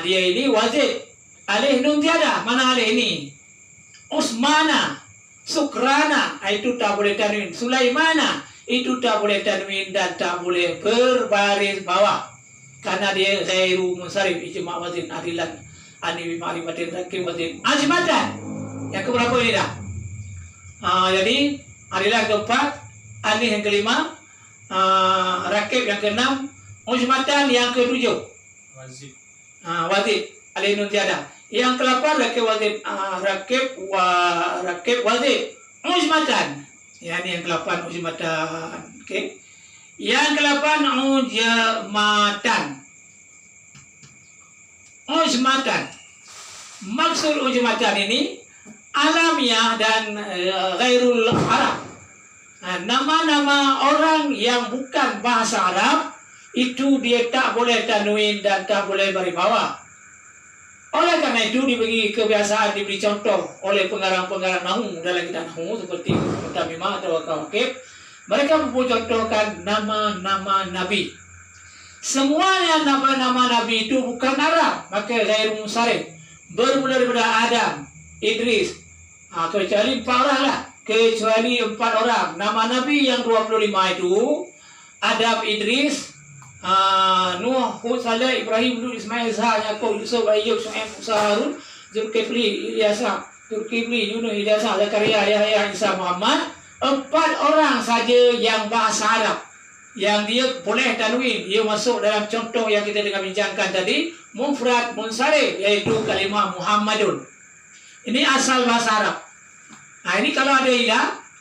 S1: Dia ini wajib alih nun tiada. Mana alih ini? Usmana, Sukrana, itu tak boleh tanwin. Sulaimana, itu tak boleh tanwin dan tak boleh berbaris bawah. Karena dia ghairu munsharif, ijma' wazin adilan ani ma'rifatin rakib wazin azmatan. Yang keberapa ini dah? Jadi adilan keempat, ani yang kelima, rakib yang keenam, uzmatan yang ketujuh. Wazib. Wazib alih nun tiada. Yang ke-8 rakib wazib uzmatan. Ya, ini yang ke-8 uzmatan. Okey. Yang ke-8 uzmatan. Maksud uzmatan ini alamiah dan ghairul Arab. Nama-nama orang yang bukan bahasa Arab itu dia tak boleh tanwin dan tak boleh beri bawah. Oleh karena itu diberi kebiasaan, diberi contoh oleh pengarang-pengarang nahu dalam kitab nahu seperti Mutamimah atau Kawakib. Mereka memcontohkan nama-nama Nabi. Semuanya nama-nama Nabi itu bukan Arab, maka ghairu munsharif. Bermula daripada Adam, Idris, kecuali 4 orang lah. Kecuali 4 orang. Nama Nabi yang 25 itu Adam, Idris, Nuh, Hud, Saleh, Ibrahim, Lut, Ismail, Ishaq, Yaqub, Yusuf, Ayyub, Syuaib, Musa, Harun, Zulkifli, Ilyasa, Zulkifli, Yunus, Ilyasa, Zakaria, Yahya, Isa, Muhammad. 4 orang saja yang bahasa Arab yang dia boleh tanwin. Dia masuk dalam contoh yang kita tengah bincangkan tadi, mufrad munsharif, iaitu kalimah Muhammadun. Ini asal bahasa Arab. Ini kalau ada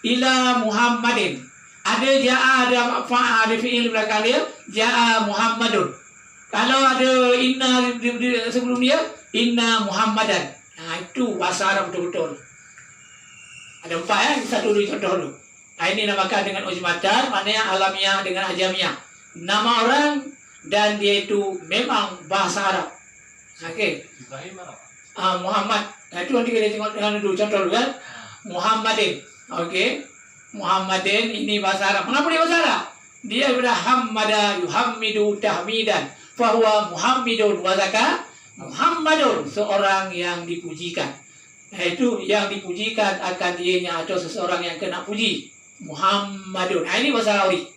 S1: ila Muhammadin. Ada ja'a, ada fa'a, ada fi'il belakang dia, ja'a Muhammadun. Kalau ada inna sebelum dia, inna Muhammadan. Itu bahasa Arab betul-betul. Ada 4 ya, satu dulu contoh dulu. Ini namakan dengan uzmatan, maknanya alamiah dengan ajamiah. Nama orang dan dia itu memang bahasa Arab. Okey. Ibrahim Arab. Muhammad. Itu nanti kita tengok dengan dulu contoh dulu kan. Muhammadin. Okey. Muhammadin ini bahasa Arab. Mengapa dia bahasa Arab? Dia daripada hammada yuhammidu tahmidan. Fahuwa muhammidun wazaka Muhammadun, seorang yang dipujikan. Itu yang dipujikan akan dianya atau seseorang yang kena puji. Muhammadun. Ini bahasa Arabi.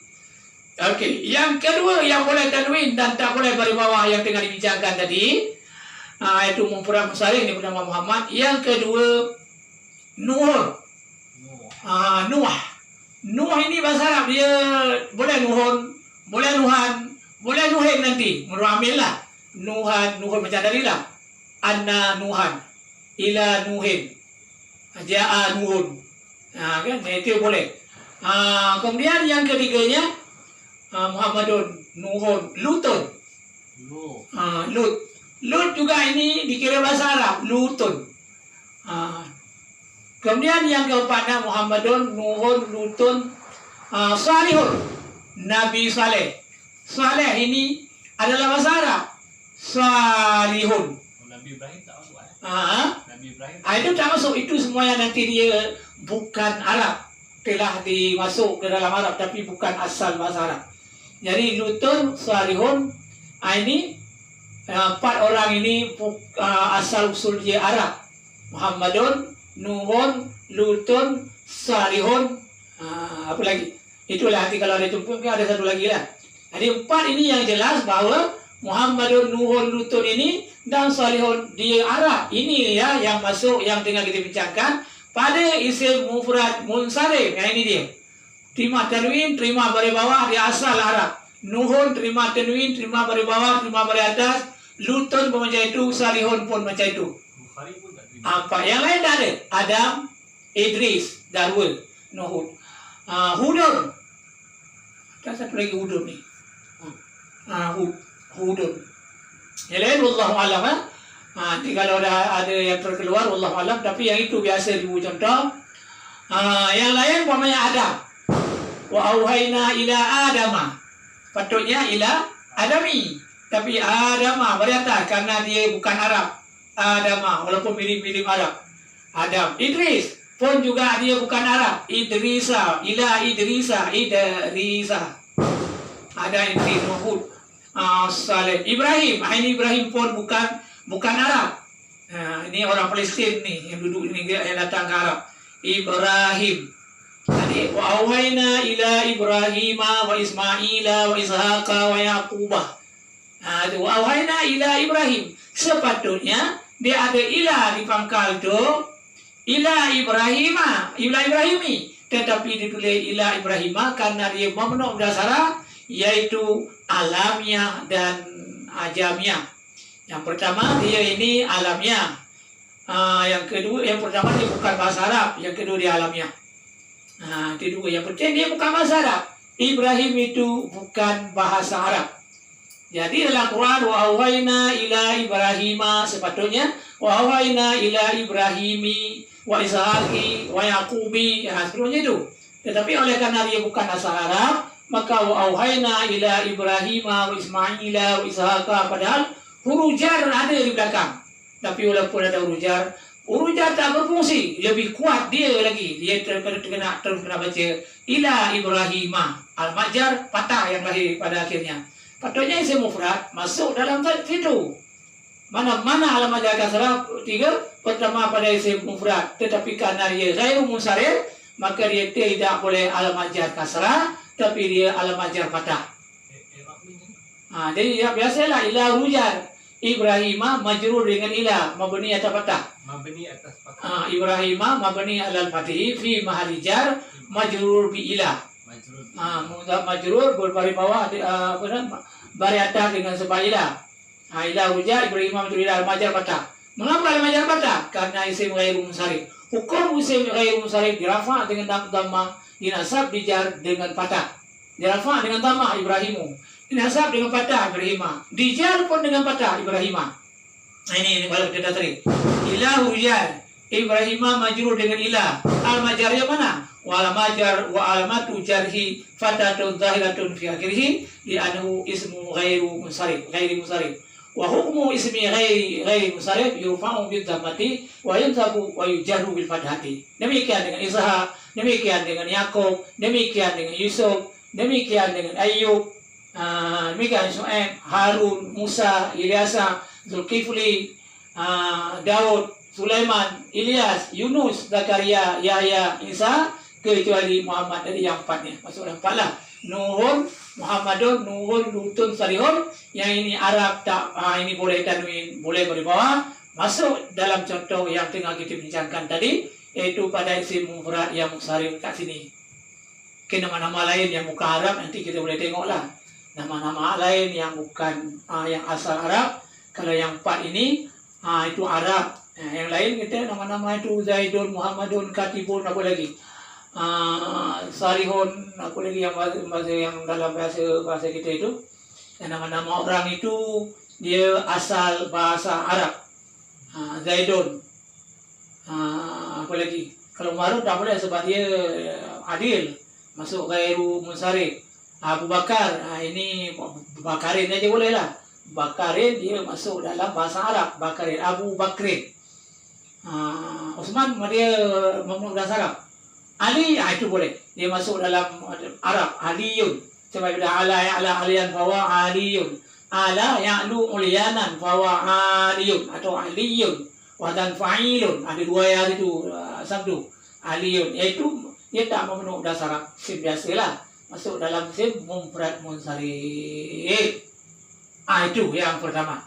S1: Okey. Yang kedua yang boleh tanwin dan tak boleh beri bawah yang tengah dibincangkan tadi. Itu mufrad munsharif ini bernama Muhammad. Yang kedua Nuh. Nuh ini bahasa Arab. Dia boleh Nuhun, boleh Nuhan, boleh Nuhin nanti. Menurut Amil lah. Nuhan macam tadi lah. Anna Nuhan, ila Nuhin, ja'a Nuhun. Kan? Itu boleh. Kemudian yang ketiganya Muhammadun, Nuhun, Lutun. Lut juga ini dikira bahasa Arab. Lutun. Kemudian yang keempatnya Muhammadun, Nuhun, Lutun, Salihun, Nabi Saleh. Saleh ini adalah bahasa Arab. Salihun.
S2: Nabi Ibrahim tak masuk kan? Nabi Ibrahim.
S1: Itu tak masuk. Itu semuanya nanti dia bukan Arab. Telah dimasuk ke dalam Arab tapi bukan asal bahasa Arab. Jadi Lutun, Salihun, ini 4 orang ini asal usul dia Arab. Muhammadun, Nuhun, Lutun, Salihun, apa lagi? Itulah nanti kalau ada jumpa ada satu lagi lah. Jadi 4 ini yang jelas bahawa Muhammadun, Nuhun, Lutun ini dan Salihun dia Arab. Ini ya yang masuk yang tengah kita bincangkan pada isim mufrad munsharif. Yang ini dia. Terima tanwin, terima baris bawah, dia asal Arab. Nuhun terima tanwin, terima baris bawah, terima baris atas. Lutun pun macam itu, Salihun pun macam itu.
S2: Bukhari pun tak terima.
S1: Apa yang lain tak ada? Adam, Idris, Darul, Nuhun, Hudun. Ada satu lagi Hudun ni. Hudun. Yang lain wallahu alam. Nanti kalau ada yang terkeluar wallahu alam, tapi yang itu biasa diberi contoh. Yang lain umpamanya Adam. Wa auhayna ila Adama. Patutnya ila Adami. Tapi Adama berkata karena dia bukan Arab. Adama walaupun mirip-mirip Arab. Adam. Idris pun juga dia bukan Arab. Idrisa, ila Idrisa, Idrisa. Ada Idris, Nuhud, Saleh. Ibrahim, ini Ibrahim pun bukan Arab. Ini orang Palestin ni yang duduk ni yang datang ke Arab. Ibrahim. Jadi wa awhayna ila Ibrahim wa Ismaila wa Ishaqa wa Yaqubah. Wa awhayna ila Ibrahim. Sepatutnya dia ada ila di pangkal tu. Ila Ibrahimi. Tetapi ditulis ila Ibrahima karena dia memenuhi dasar yaitu alamiah dan ajamiah. Yang pertama dia ini alamiah. Yang kedua, yang pertama dia bukan bahasa Arab. Yang kedua dia alamiah. Itu dua. Yang penting dia bukan bahasa Arab. Ibrahim itu bukan bahasa Arab. Jadi dalam Quran wa awhayna ila Ibrahima sepatutnya wa awhayna ila Ibrahimi wa Ishaqi wa Yaqubi. Seterusnya itu. Tetapi oleh karena dia bukan asal Arab, maka wa auhayna ila Ibrahima wa Ismaila wa Ishaqa, padahal huruf jar ada di belakang. Tapi walaupun ada huruf jar tak berfungsi, lebih kuat dia lagi. Dia terus kena baca ila Ibrahima. Al-majar patah yang lahir pada akhirnya. Patutnya isim mufrad masuk dalam situ. Mana al-majar kasrah 3 pertama pada isim mufrad, tetapi karena dia ghairu munsharif maka dia tidak boleh al-majar kasrah, tapi dia al-majar patah. Jadi ya biasalah ila hujar. Ibrahima majrur dengan ila mabni atas patah.
S2: Mabni atas patah.
S1: Ibrahima mabni alal fathi fi mahalli jar majrur bi ila. Majrur berbari bawah bari atas dengan sebab ila. Ila hujar Ibrahima majrur ila al-majar patah. Mengapa al-majar patah? Karena isim ghairu munsharif. Hukum isim ghairu munsharif dirafa dengan dhamma, dinasab dijar dengan patah. Dirafa dengan dhamma Ibrahimu. Dinasab dengan patah Ibrahima. Dijar pun dengan patah Ibrahima. Ini baru kita tadi. Ila hujar. Ibrahima majrur dengan ila. Al-majar yang mana? Wa al-majar wa alamatu jarhi fatatun zahiratun fi akhirih li'annahu ismu ghairu munsharif. Wa hukmu ismi ghairi munsharif yurfa'u bil dhammati wa yansabu wa yujarru bil fathati. Demikian dengan Ishaq, demikian dengan Yakub, demikian dengan Yusuf, demikian dengan Ayyub, demikian Syuaib, Harun, Musa, Ilyasa, Zulkifli, Daud, Sulaiman, Ilyas, Yunus, Zakaria, Yahya, Isa, kecuali Muhammad. Dari yang 4-nya. Masuk dalam 4 lah. Nuhun, Muhammadun, Nuhun, Lutun, Salihun. Yang ini Arab tak, ini boleh tanwin, boleh beri bawah. Masuk dalam contoh yang tengah kita bincangkan tadi, yaitu pada isim mufrad yang munsharif kat sini. Okay, nama-nama lain yang bukan Arab nanti kita boleh tengoklah. Nama-nama lain yang bukan yang asal Arab. Kalau yang 4 ini itu Arab. Yang lain kita nama-nama itu Zaidun, Muhammadun, Katibun, apa lagi? Salihun, apa lagi yang bahasa yang dalam bahasa kita itu. Dan nama-nama orang itu dia asal bahasa Arab. Zaidun. Apa lagi? Kalau Umarun tak boleh sebab dia adil. Masuk ghairu munsharif. Abu Bakar, ini Bakarin aja boleh lah. Bakarin dia masuk dalam bahasa Arab. Bakarin, Abu Bakrin. Uthman dia memang bahasa Arab. Ali, itu boleh. Dia masuk dalam Arab. Aliyun. Sebab bila ala ya'la aliyan fawa aliyun. Ala ya'lu uliyanan fawa aliyun. Atau aliyun. Wadan fa'ilun. Ada dua yang itu sabdu. Aliyun. Iaitu dia tak memenuhi dasar Arab. Sim biasalah. Masuk dalam sim mufrad munsharif. Itu yang pertama.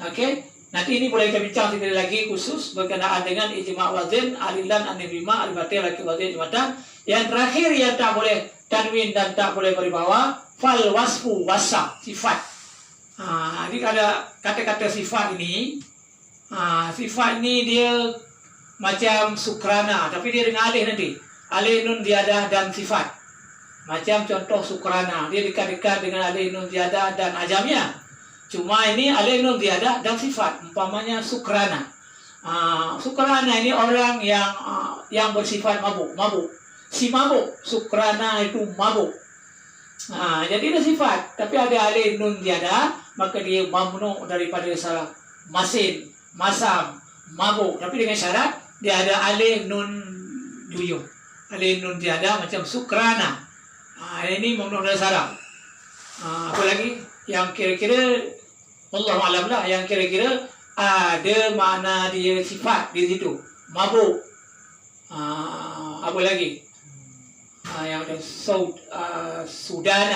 S1: Okey. Nanti ini boleh kita bincang sekali lagi khusus berkenaan dengan ijma' wazin, alilan, anibima, alibatil, laki wazin, ijmatan. Yang terakhir yang tak boleh tanwin dan tak boleh beribawa, fal wasfu wasaf, sifat. Jadi ada kata-kata sifat ini, sifat ini dia macam sukrana, tapi dia dengan alih nanti. Alih nun ziyadah dan sifat. Macam contoh sukrana, dia dekat-dekat dengan alih nun ziyadah dan ajamnya. Cuma ini alih nun ziyadah dan sifat. Umpamanya sukrana. Sukrana ini orang yang bersifat mabuk. Si mabuk, sukrana itu mabuk. Jadi ada sifat, tapi ada alih nun ziyadah, maka dia mamnu daripada salah masin, masam, mabuk. Tapi dengan syarat dia ada alih nun juyung. Alih nun ziyadah macam sukrana. Ini mamnu dari salah. Apa lagi? Yang kira-kira Allah alam lah, yang kira-kira ada makna dia sifat di situ. Mabuk. Apa lagi? Yang ada Sudan.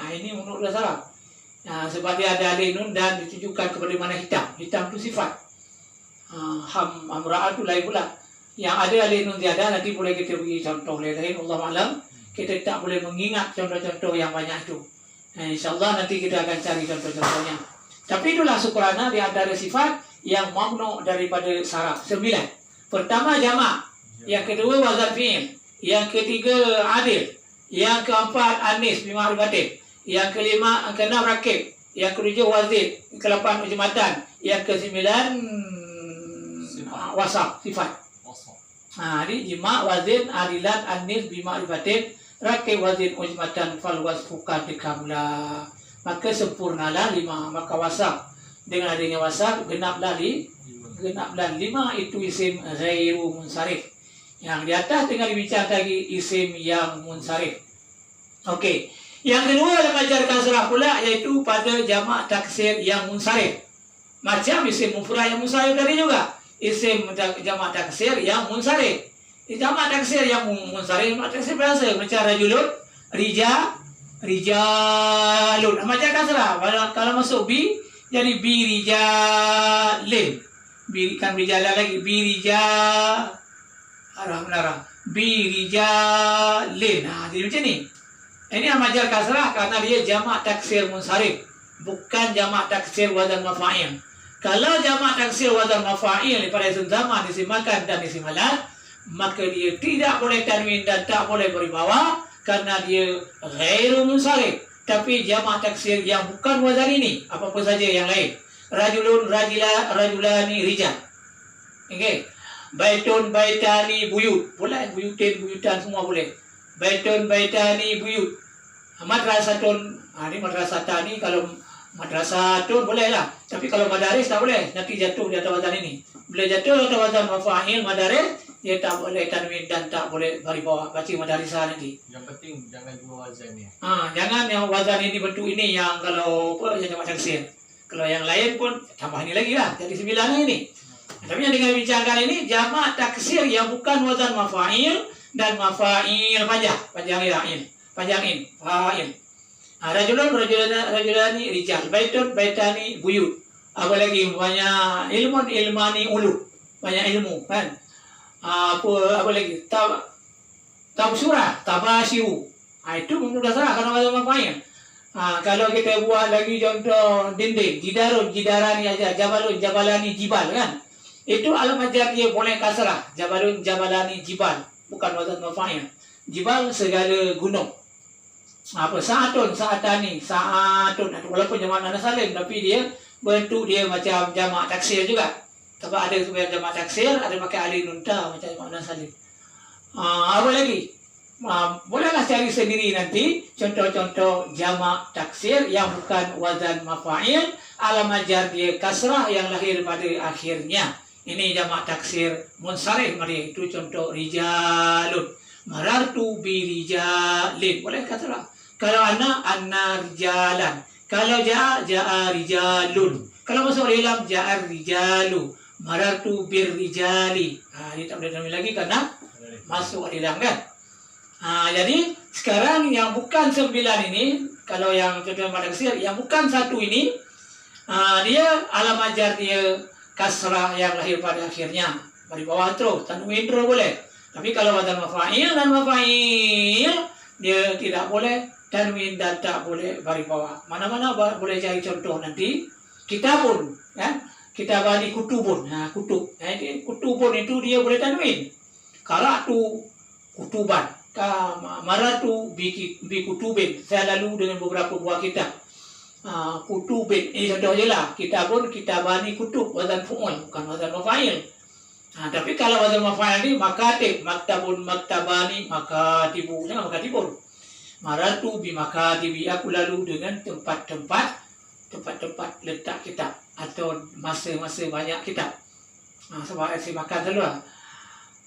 S1: Ini menurut dah salah. Sebab dia ada alih nun dan ditujukan kepada mana hitam. Hitam itu sifat. Hamra'ah itu lain pula. Yang ada alih nun tiada, nanti boleh kita beri contoh lain. Allah alam. Kita tak boleh mengingat contoh-contoh yang banyak itu. InsyaAllah nanti kita akan cari contoh-contohnya. Tapi itulah sukrana di antara sifat yang mamnu daripada saraf. 9. Pertama jamak. Yang kedua wazan fi'il. Yang ketiga adil. Yang keempat anis bima'rifatin. Yang kelima, keenam rakib. Yang ketujuh wazid. Ke-8 ujmatan. Yang ke-9 wasaf, sifat. Ini jima' wazin adilan anis bima'rifatin. Rakib wazin ujmatan fal wasfuka dikamla. Maka sempurnalah 5. Maka wasaf dengan adanya wasaf genaplah 5 itu isim ghairu munsharif. Yang di atas tinggal dibincang lagi isim yang munsharif. Okey. Yang kedua dalam ajarkan surah pula iaitu pada jamak taksir yang munsharif. Macam isim mufrad yang munsharif tadi juga. Isim jamak taksir yang munsharif. Jamak taksir yang munsharif, jamak taksir biasa macam rajulun, rijalun. Macam kasrah. Kalau masuk bi jadi bi rijalin. Bi kan rijalan lagi bi rijal. Alhamdulillah. Bi rijalin. Jadi macam ni. Ini amajar kasrah karena dia jamak taksir munsharif, bukan jamak taksir wazan mafa'il. Kalau jamak taksir wazan mafa'il pada isim zaman, isim makan dan isim halal, maka dia tidak boleh tanwin dan tak boleh beribawa karena dia ghairu munsharif. Tapi jamak taksir yang bukan wazan ini, apa-apa saja yang lain. Rajulun, rajulani, rijal. Okey. Baitun, baitani, buyut. Boleh buyutin, buyutan semua boleh. Baitun, baitani, buyut. Madrasatun, ini madrasatan ni kalau madrasatun boleh lah. Tapi kalau madaris tak boleh. Nanti jatuh di atas wazan ini. Bila jatuh di atas wazan mafa'il madaris, dia tak boleh tanwin dan tak boleh beribawa. Baca madarisah nanti.
S2: Yang penting jangan dua wazan ni.
S1: Jangan yang wazan ini bentuk ini yang kalau apa yang jamak taksir. Kalau yang lain pun tambah ni lagi lah. Jadi 9 ini. Tapi yang dengan bincangkan ini jamak taksir yang bukan wazan mafa'il dan mafa'il panjangin, fa'il. Rajulun, rajulani, rijal. Baitun, baitani, buyut. Apa lagi? Banyak ilmun, ilmani, ulu. Banyak ilmu, kan? Apa lagi? Tabsurah, tabashiru. Itu menurut dasar karena wazan mafa'il. Kalau kita buat lagi contoh dinding, jidarun, jidarani aja, jabalun, jabalani, jibal, kan? Itu alam ajar dia boleh kasrah. Jabalun, jabalani, jibal. Bukan wazan mafa'il. Jibal segala gunung. Sa'atun, sa'atani, sa'atun. Walaupun jamak nana salim, tapi dia bentuk dia macam jamak taksir juga. Sebab ada sebenarnya jamak taksir, ada pakai alif nun ta macam jamak nana salim. Apa lagi? Bolehlah cari sendiri nanti contoh-contoh jamak taksir yang bukan wazan mafa'il, alamat jar dia kasrah yang lahir pada akhirnya. Ini jamak taksir munsharif, mari itu contoh rijalun. Marartu bi rijalin. Boleh kasrah. Kalau anna rijalan. Kalau jaa rijalun. Kalau masuk dalam jaa rijalu. Marartu bir rijali. Ini tak boleh tambahin lagi karena masuk dalam kan. Jadi sekarang yang bukan 9 ini, kalau yang contoh pada taksir yang bukan 1 ini, dia alamat jar dia kasrah yang lahir pada akhirnya. Bagi bawah terus, tanwin terus boleh. Tapi kalau wazan mafa'il dan mafa'il, dia tidak boleh tanwin dan tak boleh bagi bawah. Mana-mana boleh cari contoh nanti. Kitabun, kan? Kitabani kutubun. Kutub. Kutubun itu dia boleh tanwin. Qara'tu kutuban. Maratu bi kutubin. Saya lalu dengan beberapa buah kitab. Kutubin ini contoh je lah. Kitabun, kitabani, kutub, wazan fu'ul, bukan wazan mafa'il. Tapi kalau wazan mafa'il ni makatib, maktabun, maktabani, makatibu, jangan makatibun. Maratu bi makatibi, aku lalu dengan tempat-tempat letak kitab atau masa-masa banyak kitab. Sebab saya makan dulu lah.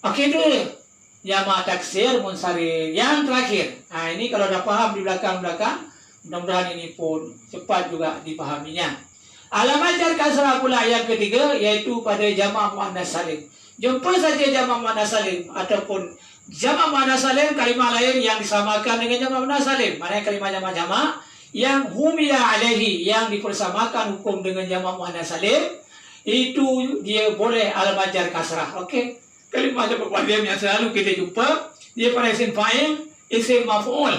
S1: Okey tu jamak taksir munsharif. Yang terakhir, ini kalau dah faham di belakang-belakang, mudah-mudahan ini pun cepat juga dipahaminya. Alamat jar kasrah pula yang ketiga, iaitu pada jamak muannas salim. Jumpa saja jamak muannas salim ataupun jamak muannas salim kalimah lain yang disamakan dengan jamak muannas salim. Mana kalimah jamak-jamak yang humila alaihi, yang dipersamakan hukum dengan jamak muannas salim, itu dia boleh alamat jar kasrah. Okey. Kalimah jamak yang selalu kita jumpa, dia pada isim fa'il, isim maf'ul.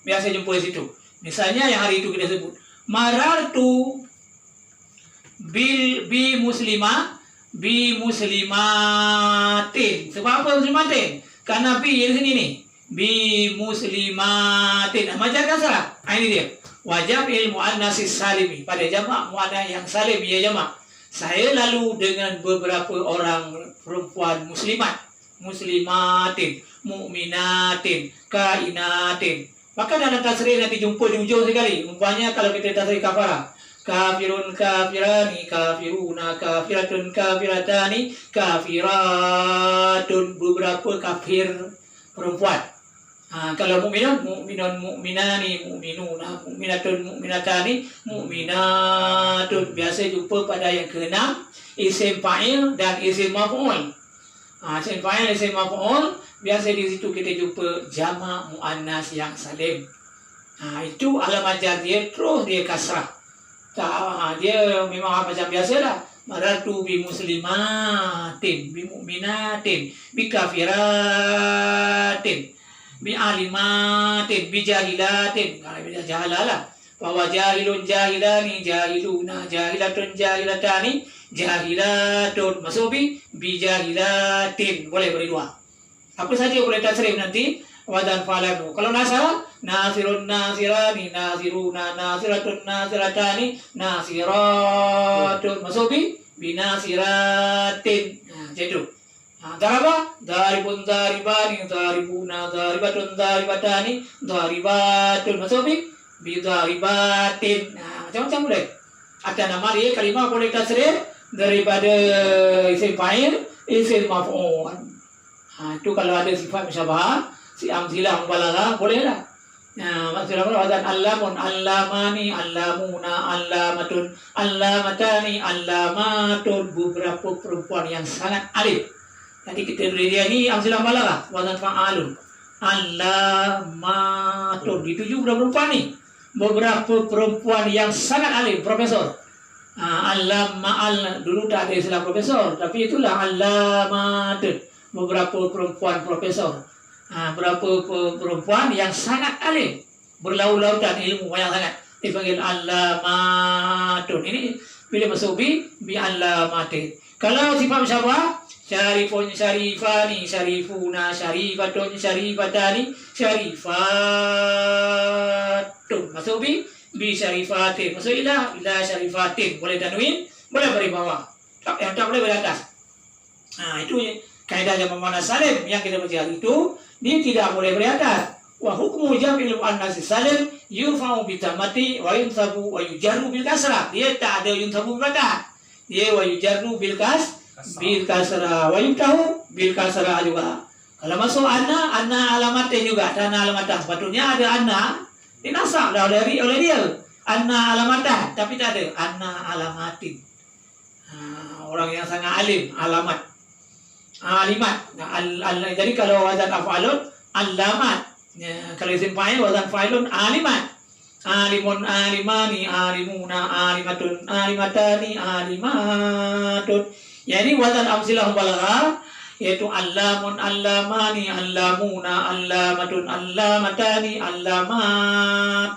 S1: Biasa jumpa di situ. Misalnya yang hari itu kita sebut, marartu bi muslimatin. Sebab apa muslimatin? Karena bi di sini nih. Bi muslimatin. Macam kasrah. Ini dia. Wajib ilmu an-nasis salimi. Pada jamak muannas yang salim, ia jamak. Saya lalu dengan beberapa orang perempuan muslimat, muslimatin, mukminatin, kainatin. Maka dalam tasrif nanti jumpa di ujung sekali. Umpamanya kalau kita tasrif kafara, kafirun kafirani, kafiruna kafiratun kafiratani, kafiratun, beberapa kafir perempuan. Kalau mukminun, mukminun, mukminani, mukminuna, mukminatun, mukminatani, mukminatun. Biasa jumpa pada yang ke-6, isim fa'il dan isim maf'ul. Isim fa'il, isim maf'ul, biasa di situ kita jumpa jamak muannas yang salim. Itu alamat jar dia, terus dia kasrah. Dia memang macam biasalah. Maratu bi muslimatin, bi mukminatin, bi kafiratin, bi alimatin, bi jahilatin. Bila jahalalah. Bahwa jahilun jahilani, jahiluna, jahilatun jahilatani, jahilatun. Masuk bi jahilatin. Boleh beri dua. Apa saja boleh tasrif nanti. Wadan fa'alamu. Kalau nasara, nasirun nasirani, nasiruna nasiratun nasiratani, nasiratun. Masuk bi nasiratin. Macam itu. Daraba, daribun daribani, daribuna daribatun daribatani, daribatun. Masuk bi daribatin. Macam-macam boleh. Ada nama dia, kalimah boleh tasrif daripada isim fa'il, isim maf'ul. Itu kalau ada sifat musyabahah, si amzilah mubalaghah bolehlah. Maksudnya wazan allamun, allamani, allamuna, allamatun, allamatani, allamatun. Beberapa perempuan yang sangat alim. Jadi kita beri dia ni amzilah mubalaghah, wazan fa'alun, allamatun. Dituju beberapa perempuan ni. Beberapa perempuan yang sangat alim, profesor. Allama'al, dulu tak ada istilah profesor, tapi itulah allamatun. Beberapa perempuan profesor. Berapa perempuan yang sangat alim, berlaut-lautan ilmu banyak sangat, dipanggil allamatun. Ini bila masuk bi allamatin. Kalau sifat musyabah, syarifun syarifani, syarifuna syarifatun syarifatani, syarifatun. Masuk bi syarifatin. Masuk ila syarifatin. Boleh tanwin, boleh beri bawah. Yang tak boleh beri atas. Itu kaedah jamak muannas salim yang kita baca itu Dia tidak boleh beratas. Wa hukmu jam'il muannas salim yurfa'u bi tamati wa yunsabu wa yujarru bil kasrah. Dia tak ada yunsabu beratas. Dia wa yujarru bil kasrah wa yuftahu bil kasrah juga. Kalau masuk anna alamatin juga, tanah alamatan. Sepatutnya ada anna dinasab dah oleh dia. Anna alamatan, tapi tak ada anna alamatin. Orang yang sangat alim, alimat. Jadi kalau wazan af'alun alamat. Kalau isim fa'il wazan fa'ilun alimat. Alimun alimani alimuna alimatun alimatani alimatun. Ya ini wazan amsilah balagha, yaitu allamun allamani allamuna allamatun allamatani allamatun.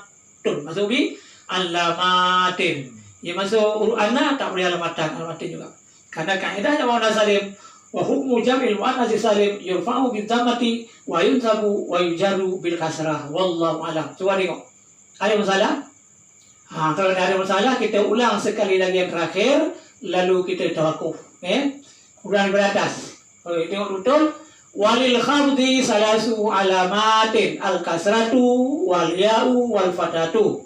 S1: Masuk bi allamatin. Ya masuk huruf anna tak boleh alamatin juga. Karena kaidahnya muannas salim wa hukmu jam'il muannas salim yurfa'u bil dhammati wa yunsabu wa yujarru bil kasrah. Wallahu a'lam. Coba tengok. Ada masalah? Kalau ada masalah kita ulang sekali lagi yang terakhir lalu kita tawakuf. Ulang beratas. Tengok betul. Walil khamdi salasu alamatin al-kasratu wal ya'u wal fatatu.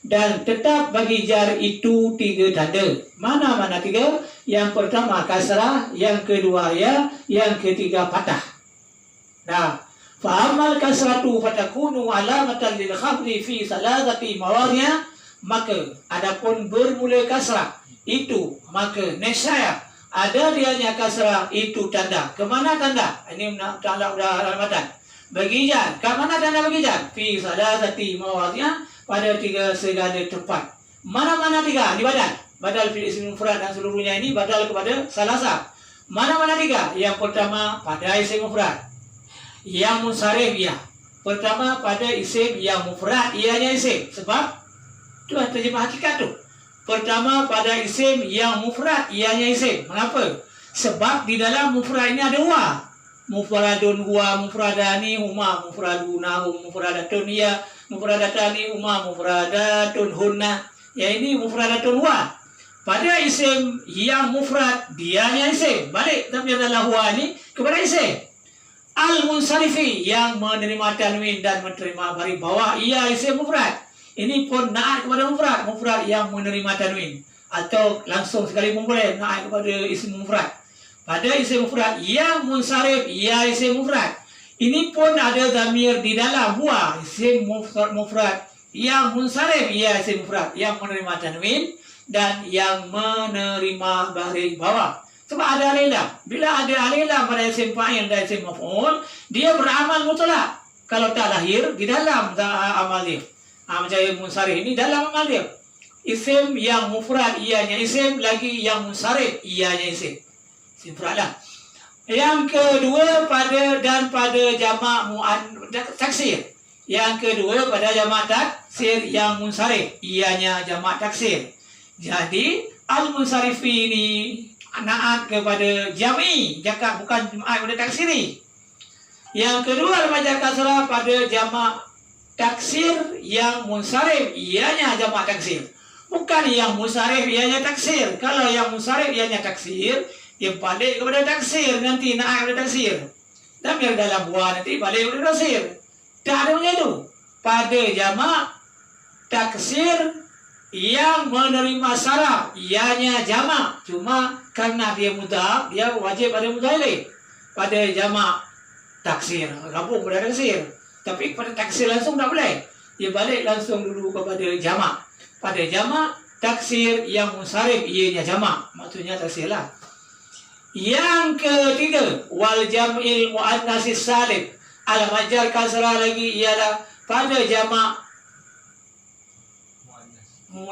S1: Dan tetap bagi jar itu 3 tanda. Mana-mana 3? Yang pertama kasrah, yang kedua ya, yang ketiga fathah. Nah, fa'amal kasratu fatakunu alamatan lil khafdi fi salasati mawadhi'a, maka adapun bermula kasrah itu maka nescaya ada dianya kasrah itu tanda. Kemana tanda? Ini tanda udah alamatan. Bagi jar. Ke mana tanda bagi jar? Fi salasati mawadhi'a, pada 3 segala tempat. Mana-mana 3 di badan. Badal fil isim mufrad dan seluruhnya ini badal kepada salasa. Mana-mana 3? Yang pertama pada isim mufrad. Yang munsharif ya. Pertama pada isim yang mufrad, ianya isim. Sebab tu terjemah hakikat tu. Pertama pada isim yang mufrad, ianya isim. Mengapa? Sebab di dalam mufrad ini ada wa. Mufradun huwa, mufradani huma, mufraduna hum, mufradatun ya, mufradatani huma, mufradatun hunna. Ya ini mufradatun huwa. Pada isim yang mufrad, dianya isim. Balik tapi adalah huwa ini kepada isim. Al-munsarifi yang menerima tanwin dan menerima baris bawah, ia isim mufrad. Ini pun naat kepada mufrad, mufrad yang menerima tanwin. Atau langsung sekali pun boleh naat kepada isim mufrad. Pada isim mufrad yang munsharif, ia isim mufrad. Ini pun ada dhamir di dalam huwa, isim mufrad yang munsharif, ia isim mufrad yang menerima tanwin dan yang menerima baris bawah. Sebab ada alilah. Bila ada alilah pada isim fa'il dan isim maf'ul, dia beramal mutlak. Kalau tak lahir di dalam amal dia. Macam munsharif ini dalam amal dia. Isim yang mufrad ianya isim, lagi yang munsharif ianya isim. Simpulah. Yang kedua pada jamak taksir. Yang kedua pada jamak taksir yang munsharif, ianya jamak taksir. Jadi al-munsarifi ini naat kepada jami, jamak bukan jamak pada taksiri. Yang kedua baca kasrah pada jamak taksir yang munsharif, ianya jamak taksir. Bukan yang munsharif ianya taksir. Kalau yang munsharif ianya taksir, dia balik kepada taksir, nanti naik kepada taksir. Dan biar dalam buah nanti balik kepada taksir. Tak ada macam itu. Pada jamak taksir yang menerima saraf, ianya jamak. Cuma karena dia mudhaf, dia wajib pada mudhaf ilaih. Pada jamak taksir, gabung pada taksir. Tapi pada taksir langsung tak boleh. Dia balik langsung dulu kepada jamak. Pada jamak taksir yang munsharif, ianya jamak. Maksudnya taksir lah. Yang ketiga, wal jam'il muannatsis salim. Al-majar kasrah lagi ialah pada jamak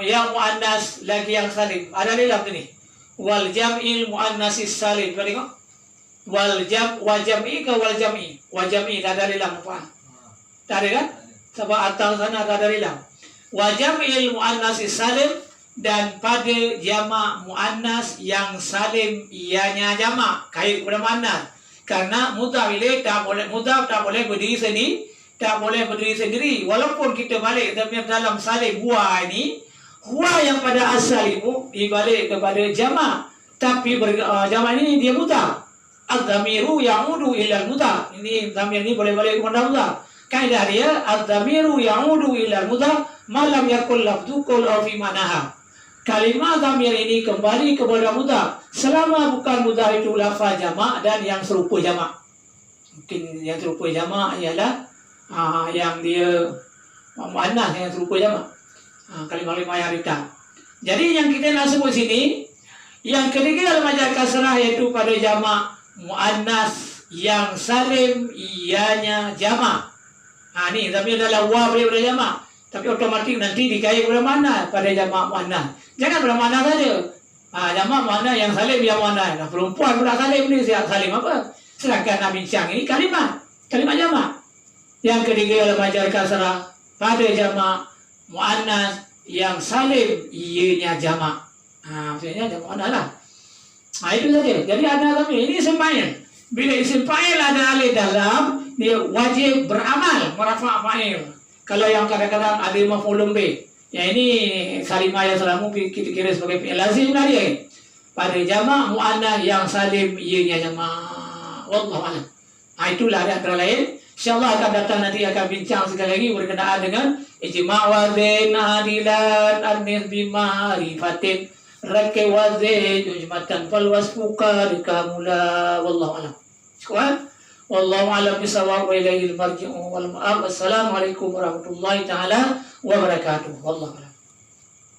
S1: yang muannas lagi yang salim. Ada di dalam ni. Wal jam'il muannatsis salim. Kau tengok. Wal jam'i ke wal jam'i? Wal jam'i tak ada di dalam apa? Tak ada kan? Sebab atas sana tak ada di dalam. Wal jam'il muannatsis salim. Dan pada jamak muannas yang salim ianya jamak kait kepada muannas. Karena mudhaf ilaih tak boleh berdiri sendiri, walaupun kita balik dalam salim huwa ini, huwa yang pada asal itu dibalik kepada jamak, tapi jamak ini dia mudhaf. ad-dhamiru ya'udu ila al-mudhaf. Ini dhamir ini boleh balik kepada mudhaf. Kaidah dia ad-dhamiru ya'udu ila al-mudhaf ma lam yakul lafdhu qul aw fi manaha. Kalimat dhamir ini kembali kepada mudhaf selama bukan mudhaf itu lafaz jamak dan yang serupa jamak. Mungkin yang serupa jamak ialah yang dia muannas yang serupa jamak. Kalimat-kalimat yang rita. Jadi yang kita nak sebut sini, yang ketiga dalam majaz kasrah iaitu pada jamak muannas yang salim ianya jamak. Ni tapi adalah wa boleh pada jamak, tapi otomatik nanti dikait kepada mana pada jamak muannas. Jangan pada mana saja. Jamak muannas yang salim yang muannas. Perempuan pula salim ni salim apa? Sedangkan nak bincang ini kalimat jamak. Yang ketiga dalam majaz kasrah pada jamak muannas yang salim ianya jamak. Maksudnya jamak muannas lah. Itu saja. Jadi ada dhamir ini isim fa'il. Bila isim fa'il ada alif dalam, dia wajib beramal merafa' fa'il. Kalau yang kadang-kadang ada maf'ulun bih, ya ini kalimah yang selalu kita kira sebagai fi'il lazim lah dia. Pada jamak muannas yang salim ianya jamak. Wallahu a'lam. Itulah ada antara lain. InsyaAllah akan datang nanti akan bincang sekali lagi berkenaan dengan ijma' wazin adilan anis bima'rifatin rakai wazin ujmatan fal wasfuka dikamula. Wallahu a'lam. Syukur. Wallahu a'lam bisawab wa ilaihil marji'u wal ma'ab. Assalamualaikum warahmatullahi taala wabarakatuh. Wallahu a'lam.